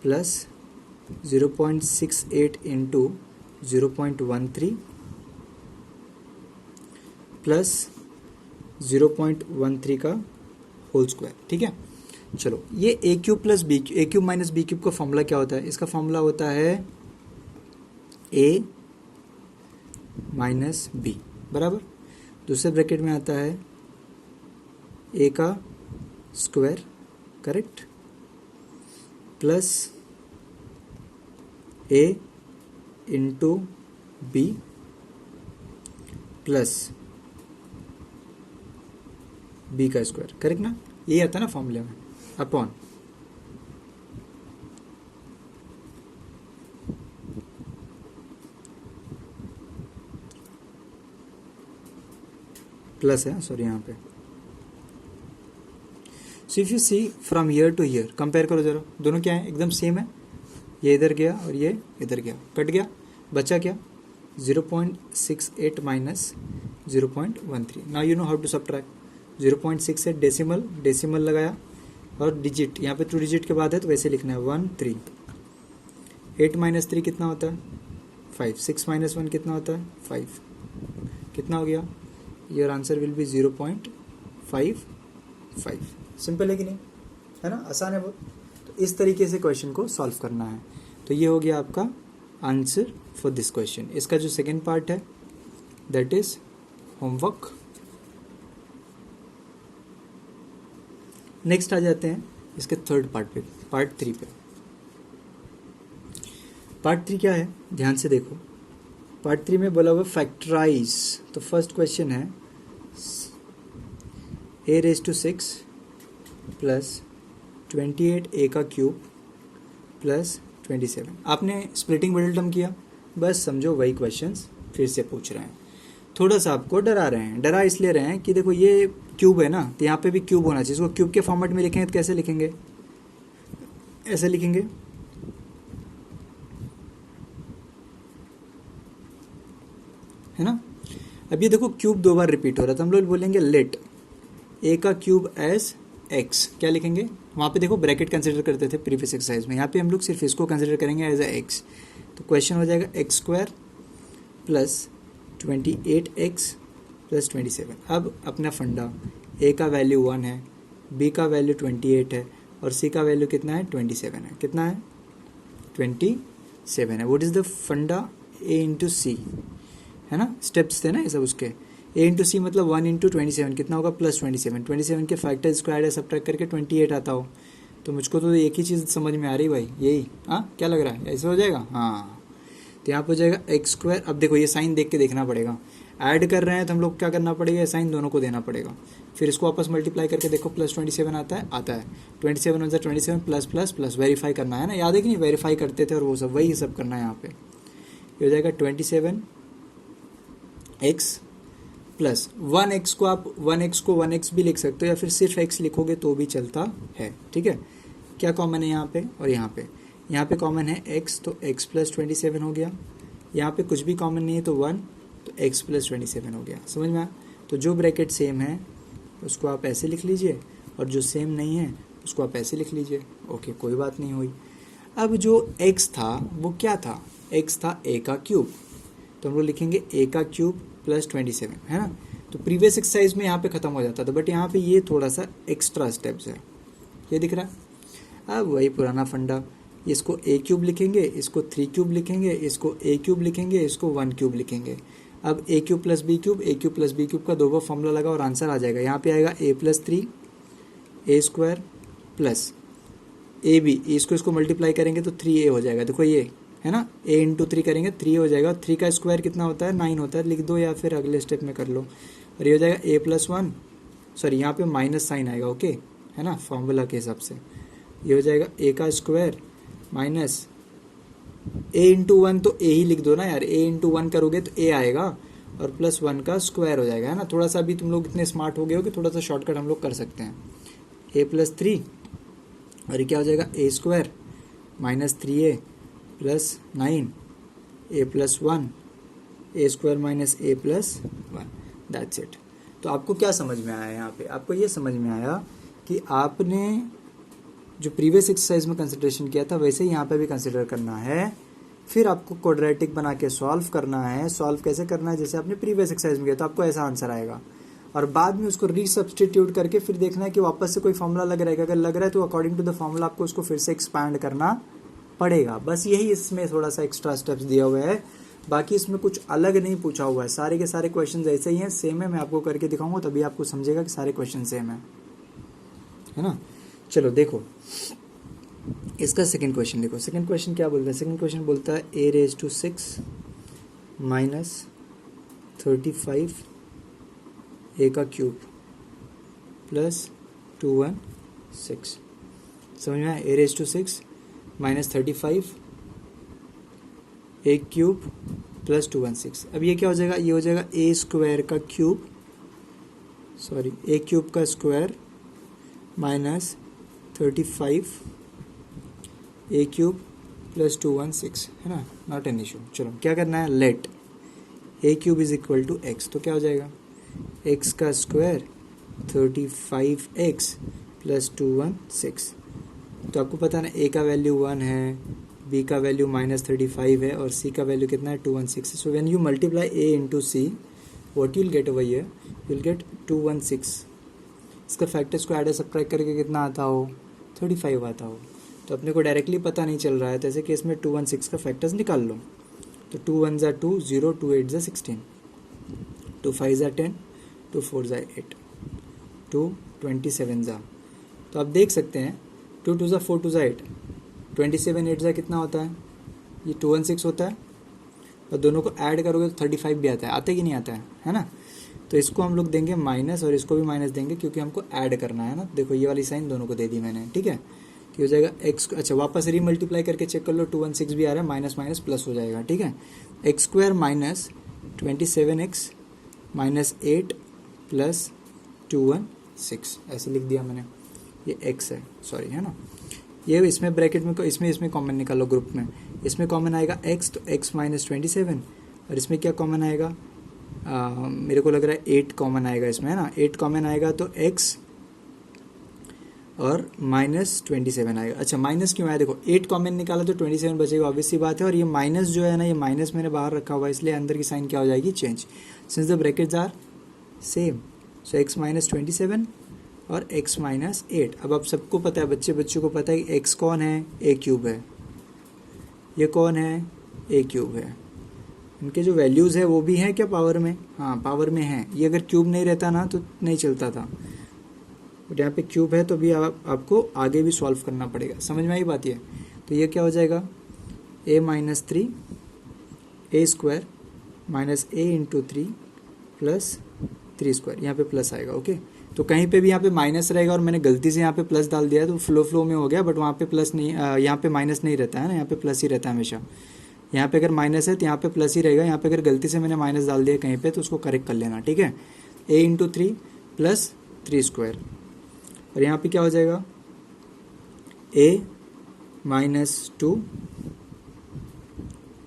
plus 0.68 into 0.13 plus 0.13 का होल स्क्वायर, ठीक है। चलो ये a cube plus b, a cube minus b cube का फॉर्मूला क्या होता है? इसका फॉर्मूला होता है a माइनस b बराबर, दूसरे ब्रैकेट में आता है a का square, correct, plus a into B plus B का स्क्वायर, करेक्ट ना? ये आता है ना फॉर्मूले में, अपॉन प्लस है, सॉरी यहाँ पे। So if you see from year to year, compare करो जरा, दोनों क्या है, एकदम सेम है। ये इधर गया और ये इधर गया, कट गया, बचा क्या, 0.68 minus 0.13। Now you know how to subtract. 0.68 decimal, decimal लगाया और डिजिट, यहाँ पे 2 डिजिट के बाद है तो वैसे लिखना है 1 3। 8 माइनस 3 कितना होता है 5। 6 माइनस 1 कितना होता है 5। कितना हो गया, your answer will be 0.55। Simple है कि नहीं, है ना, आसान है बहुत। तो इस तरीके से क्वेश्चन को सॉल्व करना है। तो ये हो गया आपका आंसर फॉर दिस क्वेश्चन। इसका जो सेकेंड पार्ट है दैट इज होमवर्क। नेक्स्ट आ जाते हैं इसके थर्ड पार्ट पे, पार्ट 3 पे। पार्ट 3 क्या है, ध्यान से देखो। पार्ट 3 में बोला हुआ फैक्टराइज। तो फर्स्ट क्वेश्चन है a⁻6 प्लस 28a का क्यूब प्लस 27। आपने स्प्लिटिंग मिडिल टर्म किया, बस समझो वही क्वेश्चंस फिर से पूछ रहे हैं। थोड़ा सा आपको डरा रहे हैं, डरा इसलिए रहे हैं कि देखो ये क्यूब है ना, तो यहाँ पे भी क्यूब होना चाहिए। इसको क्यूब के फॉर्मेट में लिखेंगे तो कैसे लिखेंगे, ऐसे लिखेंगे, है ना। अब ये देखो क्यूब 2 बार रिपीट हो रहा था, हम लोग बोलेंगे लेट ए का क्यूब एज एक्स। क्या लिखेंगे, वहाँ पे देखो ब्रैकेट कंसिडर करते थे प्रीवियस एक्सरसाइज में, यहाँ पे हम लोग सिर्फ इसको कंसिडर करेंगे एज ए एक्स। तो क्वेश्चन हो जाएगा x square plus 28x plus 27। अब अपना फंडा, ए का वैल्यू 1 है, बी का वैल्यू 28 है और सी का वैल्यू कितना है 27 है। कितना है 27 है। व्हाट इज द फंडा, ए इंटू सी, है ना, स्टेप्स थे ना ये सब उसके। ए इंटू सी मतलब 1 इंटू 27 कितना होगा प्लस 27। 27 के फैक्टर स्क्वायर है, सब्ट्रैक्ट करके 28 आता हो। तो मुझको तो एक ही चीज़ समझ में आ रही भाई, यही, हाँ क्या लग रहा है, ऐसे हो जाएगा, हाँ। तो यहाँ पर हो जाएगा एक्स स्क्वायर। अब देखो ये साइन देख के देखना पड़ेगा, ऐड कर रहे हैं तो हम लोग क्या करना पड़ेगा, साइन दोनों को देना पड़ेगा। फिर इसको आपस मल्टीप्लाई करके देखो, प्लस 27 आता है, आता है 27 × 27 प्लस प्लस प्लस, वेरीफाई करना है ना, याद है कि नहीं, वेरीफाई करते थे और वो सब, वही सब करना है यहाँ पे। ये हो जाएगा 27x प्लस 1x को आप 1x को 1x भी लिख सकते हो या फिर सिर्फ x लिखोगे तो भी चलता है, ठीक है। क्या कॉमन है यहाँ पे और यहाँ पे, यहाँ पे कॉमन है x, तो x प्लस 27 हो गया। यहाँ पे कुछ भी कॉमन नहीं है तो 1, तो x प्लस 27 हो गया। समझ में आया। तो जो ब्रैकेट सेम है उसको आप ऐसे लिख लीजिए और जो सेम नहीं है उसको आप ऐसे लिख लीजिए, ओके, कोई बात नहीं हुई। अब जो x था वो क्या था, x था a का क्यूब, तो हम लोग लिखेंगे a का क्यूब प्लस 27, है ना। तो प्रीवियस एक्सरसाइज में यहाँ पे खत्म हो जाता था, बट यहाँ पे ये थोड़ा सा एक्स्ट्रा स्टेप्स है, ये दिख रहा है। अब वही पुराना फंडा, इसको a क्यूब लिखेंगे, इसको 3 क्यूब लिखेंगे, इसको a क्यूब लिखेंगे, इसको 1 क्यूब लिखेंगे। अब a cube plus b cube, a cube plus b cube का 2 बार फॉर्मूला लगा और आंसर आ जाएगा। यहाँ पे आएगा a plus 3 a square plus A B, इसको मल्टीप्लाई करेंगे तो 3a हो जाएगा। देखो ये है ना, a इंटू 3 करेंगे 3 हो जाएगा। 3 का स्क्वायर कितना होता है 9 होता है, लिख दो या फिर अगले स्टेप में कर लो। और ये हो जाएगा a प्लस 1, सॉरी यहाँ पे माइनस साइन आएगा, ओके, है ना, फॉर्मूला के हिसाब से। ये हो जाएगा a का स्क्वायर माइनस a इंटू 1, तो a ही लिख दो ना यार, a इंटू 1 करोगे तो a आएगा और प्लस 1 का स्क्वायर हो जाएगा, है ना। थोड़ा सा अभी तुम लोग इतने स्मार्ट हो गए हो कि थोड़ा सा शॉर्टकट हम लोग कर सकते हैं। a प्लस 3 और ये क्या हो जाएगा a square minus 3a plus 9 a plus 1 a square minus a plus 1, that's it. तो आपको क्या समझ में आया यहाँ पे, आपको ये समझ में आया कि आपने जो प्रीवियस एक्सरसाइज में कंसिडरेशन किया था वैसे ही यहाँ पे भी कंसिडर करना है। फिर आपको क्वाड्रेटिक बना के सॉल्व करना है। सॉल्व कैसे करना है, जैसे आपने प्रीवियस एक्सरसाइज में किया तो आपको ऐसा आंसर आएगा, और बाद में उसको रीसब्स्टिट्यूट करके फिर देखना है कि वापस से कोई फॉर्मूला लग रहेगा। अगर लग रहा है तो अकॉर्डिंग टू द फॉर्मूला आपको उसको फिर से एक्सपैंड करना पड़ेगा। बस यही इसमें थोड़ा सा एक्स्ट्रा स्टेप्स दिया हुआ है, बाकी इसमें कुछ अलग नहीं पूछा हुआ है। सारे के सारे क्वेश्चन ऐसे ही हैं, सेम है। मैं आपको करके दिखाऊंगा तभी आपको समझेगा कि सारे क्वेश्चन सेम है ना। चलो देखो, इसका सेकंड क्वेश्चन देखो, सेकंड क्वेश्चन क्या बोलता है, सेकंड क्वेश्चन बोलता है a raise to 6 minus 35 a का क्यूब प्लस 216। समझ में आया, a raise to 6 minus 35 a cube plus 216। अब ये क्या हो जाएगा, ये हो जाएगा a स्क्वायर का क्यूब, सॉरी a क्यूब का square minus 35 a cube plus 216, है ना, नॉट एन इशू। चलो क्या करना है, let a cube is equal to x, तो क्या हो जाएगा x का स्क्वायर 35x प्लस 216। तो आपको पता है ना, a का वैल्यू 1 है, b का वैल्यू माइनस 35 है और c का वैल्यू कितना है 216। So when you multiply a into C, what you will get over here, you will get 216। इसका फैक्टर्स को ऐड सब्ट्रैक्ट करके कितना आता हो, 35 आता हो। तो अपने को डायरेक्टली पता नहीं चल रहा है, तो ऐसे केस में 216 का फैक्टर्स निकाल लो। तो 2 1 ज़ा 2, 0, 2 8 ज़ा 16, 2 5 ज़ा 10, 2 4 ज़ा 8, 2 27 ज़ा। तो आप देख सकते हैं 2 2 ज़ा 4, 2 ज़ा 8, 27 8 ज़ा कितना होता है, ये 216 होता है। और दोनों को ऐड करोगे तो 35 भी आता है, आते कि नहीं आता है ना। तो इसको हम लोग देंगे माइनस और इसको भी माइनस देंगे, क्योंकि हमको ऐड करना है ना। देखो ये वाली साइन दोनों को दे दी मैंने, ठीक है। तो हो जाएगा एक्स, अच्छा वापस रीमल्टीप्लाई करके चेक कर लो, 216 भी आ रहा है, माइनस माइनस प्लस हो जाएगा, ठीक है। X square minus 27x minus 8 plus 216, ऐसे लिख दिया मैंने, ये x है, सॉरी, है ना। ये इसमें ब्रैकेट में इसमें कॉमन निकालो ग्रुप में, इसमें कॉमन आएगा x, तो x माइनस 27, और इसमें क्या कॉमन आएगा, मेरे को लग रहा है 8 कॉमन आएगा इसमें, है ना। 8 कॉमन आएगा तो x और माइनस 27 आएगा। अच्छा माइनस क्यों आया, देखो 8 कॉमन निकाला तो 27 बचेगा, ऑब्वियस सी बात है। और ये माइनस जो है ना, ये माइनस मैंने बाहर रखा हुआ है, इसलिए अंदर की साइन क्या हो जाएगी, change, since the brackets are same. So x minus 27 और x माइनस 8। अब आप सबको पता है, बच्चों को पता है कि x कौन है, a क्यूब है, ये कौन है, a क्यूब है। इनके जो वैल्यूज़ है वो भी हैं क्या पावर में, हाँ पावर में है। ये अगर क्यूब नहीं रहता ना तो नहीं चलता था, बट यहाँ पे क्यूब है तो भी आपको आगे भी सॉल्व करना पड़ेगा। समझ में आई बात ये। तो ये क्या हो जाएगा, a minus 3 a square minus a into 3 plus 3 square, यहाँ पे प्लस आएगा, ओके। तो कहीं पे भी यहाँ पे माइनस रहेगा और मैंने गलती से यहाँ पे प्लस डाल दिया है, तो फ्लो में हो गया, बट वहाँ पे प्लस नहीं, यहाँ पे माइनस नहीं रहता है ना, यहाँ पे प्लस ही रहता है हमेशा। यहाँ पे अगर माइनस है तो यहाँ पे प्लस ही रहेगा, यहाँ पे अगर गलती से मैंने माइनस डाल दिया कहीं पे तो उसको करेक्ट कर लेना, ठीक है। a इंटू 3 प्लस 3 स्क्वायर, और यहाँ पे क्या हो जाएगा, a minus 2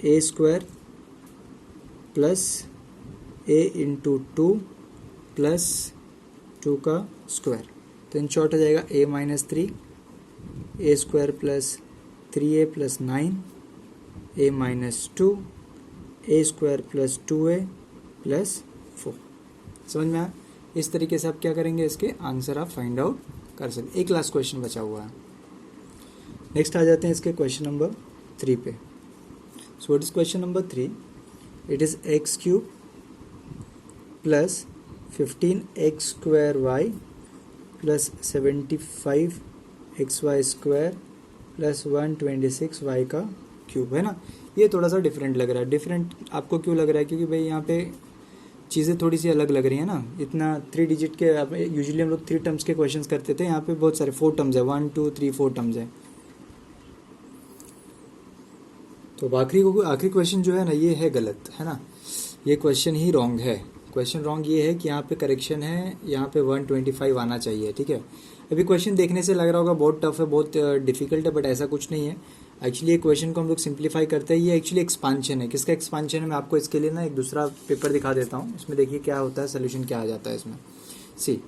a square plus a into 2 plus 2 का स्क्वायर। तो इन शॉर्ट हो जाएगा a minus 3 a square plus 3a plus 9 a minus 2 a square plus 2a plus 4। समझ में आया। इस तरीके से आप क्या करेंगे, इसके आंसर आप फाइंड आउट कर सकते। एक लास्ट क्वेश्चन बचा हुआ है, नेक्स्ट आ जाते हैं इसके क्वेश्चन नंबर 3 पे। सो what is question number 3, it is x cube plus 15x square y plus 75 xy square plus 126 y का क्यूब, है ना। ये थोड़ा सा डिफरेंट लग रहा है। डिफरेंट आपको क्यों लग रहा है, क्योंकि भाई यहाँ पे चीज़ें थोड़ी सी अलग लग रही है ना। इतना 3 डिजिट के, यूजुअली हम लोग 3 टर्म्स के क्वेश्चंस करते थे, यहाँ पे बहुत सारे 4 टर्म्स है, 1 2 3 4 टर्म्स है। तो आखिरी क्वेश्चन जो है ना, ये है गलत, है ना। ये क्वेश्चन ही रॉन्ग है। क्वेश्चन रॉन्ग ये है कि यहाँ पे करेक्शन है, यहाँ पे 125 आना चाहिए, ठीक है। अभी क्वेश्चन देखने से लग रहा होगा बहुत टफ है, बहुत डिफिकल्ट है, बट ऐसा कुछ नहीं है। एक्चुअली ये क्वेश्चन को हम लोग सिंप्लीफाई करते हैं। ये एक्चुअली एक्सपांशन है। किसका एक्सपांशन है, मैं आपको इसके लिए ना एक दूसरा पेपर दिखा देता हूँ। इसमें देखिए क्या होता है, सोल्यूशन क्या आ जाता है इसमें। सी,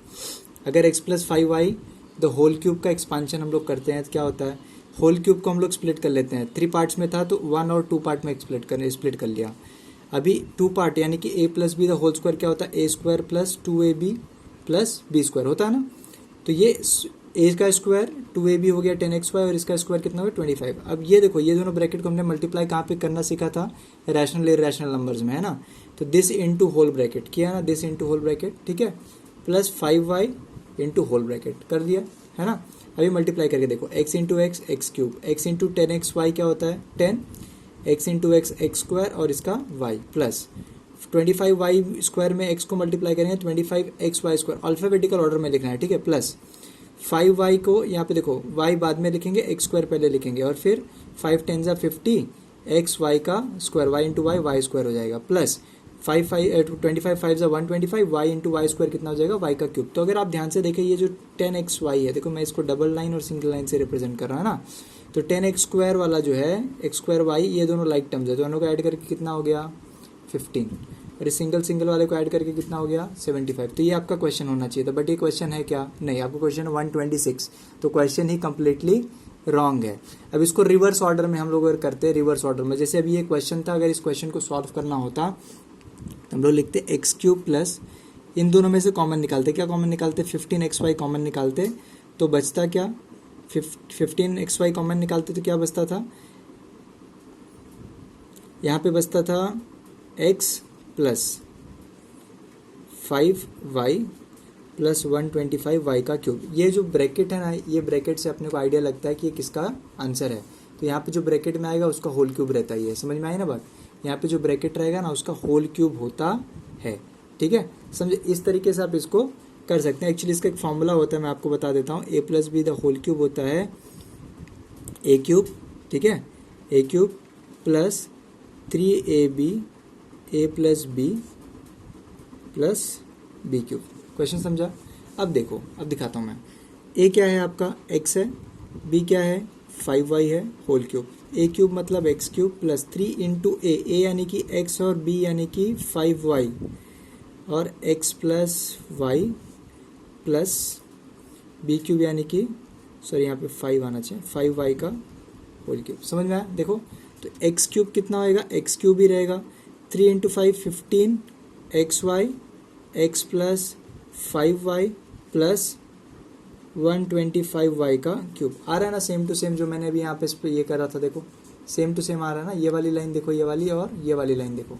अगर x plus 5y the whole cube का एक्सपांशन हम लोग करते हैं तो क्या होता है, होल क्यूब को हम लोग स्प्लिट कर लेते हैं। 3 पार्ट्स में था तो 1 और 2 पार्ट में स्प्लिट कर लिया। अभी 2 पार्ट यानी कि a plus B the whole square क्या होता है, a square plus 2ab plus b square होता है ना। तो ये a का स्क्वायर 2ab हो गया 10xy और इसका स्क्वायर कितना हुआ 25। अब ये देखो, ये दोनों ब्रैकेट को हमने मल्टीप्लाई कहाँ पे करना सीखा था, रैशनल इरैशनल नंबर्स में, है ना। तो दिस इंटू होल ब्रैकेट किया ना, दिस इंटू होल ब्रैकेट, ठीक है, plus 5y into whole bracket कर दिया, है ना। अभी मल्टीप्लाई करके देखो, x into x x cube, x into 10xy क्या होता है 10, x into x x square और इसका y प्लस 25y स्क्वायर में x को मल्टीप्लाई करेंगे 25xy स्क्वायर, अल्फाबेटिकल ऑर्डर में लिखना है, ठीक है, प्लस 5y को यहाँ पे देखो y बाद में लिखेंगे, x स्क्वायर पहले लिखेंगे और फिर 5 10 50 x y का square, y into Y Y square हो जाएगा, plus 25 5 125 y into Y square कितना हो जाएगा y का क्यूब। तो अगर आप ध्यान से देखें ये जो 10xy है, देखो मैं इसको डबल लाइन और सिंगल लाइन से रिप्रेजेंट कर रहा है ना, तो 10x स्क्वायर वाला जो है x स्क्वायर y ये दोनों लाइक टर्म्स है, दोनों को ऐड करके कितना हो गया 15, और इस सिंगल सिंगल वाले को ऐड करके कितना हो गया 75। तो ये आपका क्वेश्चन होना चाहिए था, बट ये क्वेश्चन है क्या, नहीं, आपका क्वेश्चन 126, तो क्वेश्चन ही कंप्लीटली रॉन्ग है। अब इसको रिवर्स ऑर्डर में हम लोग अगर करते हैं, रिवर्स ऑर्डर में, जैसे अभी ये क्वेश्चन था, अगर इस क्वेश्चन को सॉल्व करना होता तो हम लोग लिखते एक्स क्यूब प्लस इन दोनों में से कॉमन निकालते, क्या कॉमन निकालते 15xy कॉमन निकालते, तो बचता क्या 15xy कॉमन निकालते तो क्या बचता था, यहाँ पे बचता था x plus 5y plus 125y का क्यूब। ये जो ब्रैकेट है ना, ये ब्रैकेट से अपने को आइडिया लगता है कि ये किसका आंसर है, तो यहाँ पे जो ब्रैकेट में आएगा उसका होल क्यूब रहता है, ये समझ में आई ना बात, यहाँ पे जो ब्रैकेट रहेगा ना उसका होल क्यूब होता है, ठीक है, समझे, इस तरीके से आप इसको कर सकते हैं। एक्चुअली इसका एक फॉर्मूला होता है, मैं आपको बता देता हूँ, a plus B the whole cube होता है a क्यूब, ठीक है, a cube plus 3ab a plus B plus B cube. Question समझा? अब देखो, अब दिखाता हूँ मैं, a क्या है आपका x है, b क्या है 5y है होल क्यूब, a क्यूब मतलब x cube plus 3 into a यानी कि x और b यानी कि 5y और x plus y plus b cube यानी कि सॉरी यहाँ पे 5 आना चाहिए 5y का होल क्यूब। समझ में आया? देखो तो x क्यूब कितना होएगा, x क्यूब ही रहेगा, 3 into 5 15 xy x plus 5y plus 125y का क्यूब। आ रहा है ना सेम टू सेम, जो मैंने अभी यहाँ पे ये करा था, देखो सेम टू सेम आ रहा है ना, ये वाली लाइन देखो, ये वाली और ये वाली लाइन देखो,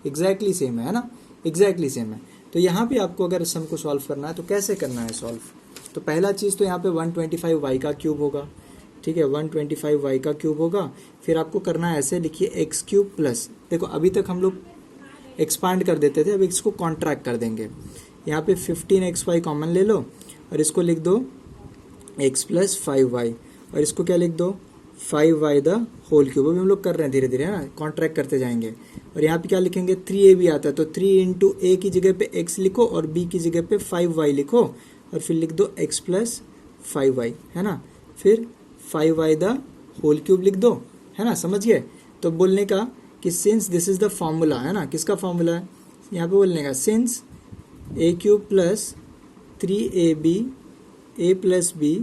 एग्जैक्टली सेम है ना, एग्जैक्टली सेम है। तो यहाँ पे आपको अगर सम को सॉल्व करना है तो कैसे करना है सॉल्व, तो पहला चीज़ तो यहाँ पे 125y का क्यूब होगा, ठीक है, 125y का क्यूब होगा, फिर आपको करना है ऐसे, लिखिए एक्स क्यूब प्लस, देखो अभी तक हम लोग एक्सपांड कर देते थे, अब इसको कॉन्ट्रैक्ट कर देंगे, यहाँ पे 15xy कॉमन ले लो और इसको लिख दो x प्लस 5y और इसको क्या लिख दो 5y द होल क्यूब। अभी हम लोग कर रहे हैं धीरे धीरे, है ना, कॉन्ट्रैक्ट करते जाएंगे। और यहाँ पे क्या लिखेंगे 3a भी आता है, तो 3 इंटू ए की जगह पे x लिखो और b की जगह पे 5y लिखो और फिर लिख दो x प्लस 5y, है ना, फिर 5y द होल क्यूब लिख दो, है ना, समझ गए। तो बोलने का कि since this is the formula, है ना, किसका फॉर्मूला है, यहाँ पे बोलने का since a cube plus 3ab a plus b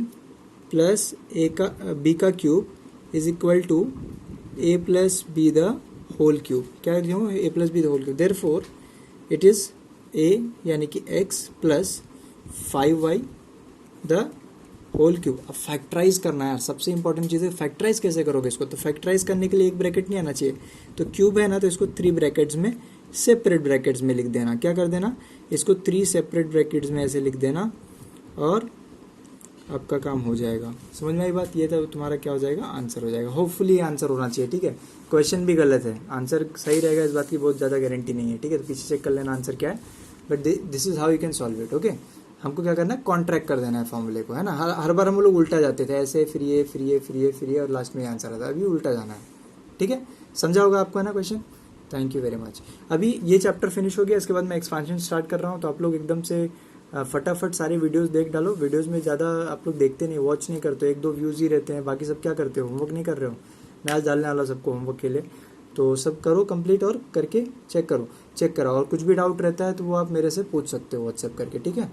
plus a का b का cube is equal to a plus b the whole cube, क्या लिखूँ a plus b the whole cube, therefore it is a यानी कि x plus 5y the whole cube. अब factorise करना है यार, सबसे इंपॉर्टेंट चीज़ है फैक्टराइज कैसे करोगे इसको, तो फैक्टराइज करने के लिए एक ब्रैकेट नहीं आना चाहिए, तो क्यूब है ना, तो इसको 3 ब्रैकेट्स में सेपरेट ब्रैकेट्स में लिख देना, क्या कर देना, इसको 3 सेपरेट ब्रैकेट्स में ऐसे लिख देना और आपका काम हो जाएगा। समझ में आई बात, ये तो तुम्हारा क्या हो जाएगा, आंसर हो जाएगा। होपफुली आंसर होना चाहिए, ठीक है, क्वेश्चन भी गलत है, आंसर सही रहेगा इस बात की बहुत ज़्यादा गारंटी नहीं है, ठीक है, तो पीछे चेक कर लेना आंसर क्या है, but this is how you can solve it. Okay, हमको क्या करना है, कॉन्ट्रैक्ट कर देना है फॉर्मूले को, है ना, हर बार हम लोग उल्टा जाते थे ऐसे, फिर ये फिर ये फिर ये फिर ये और लास्ट में आंसर आता है, अभी उल्टा जाना है, ठीक है, समझा होगा आपको, है ना question. Thank you very much. अभी ये चैप्टर फिनिश हो गया, इसके बाद मैं एक्सपेंशन स्टार्ट कर रहा हूँ, तो आप लोग एकदम से फटाफट सारे वीडियोस देख डालो। वीडियोस में ज़्यादा आप लोग देखते नहीं, वॉच नहीं करते, 1-2 व्यूज़ ही रहते हैं, बाकी सब क्या करते हो, होमवर्क नहीं कर रहे हो। मैं आज डालने वाला सबको होमवर्क के लिए, तो सब करो कंप्लीट और करके चेक करो, चेक कराओ, और कुछ भी डाउट रहता है तो वो आप मेरे से पूछ सकते हो व्हाट्सएप करके, ठीक है।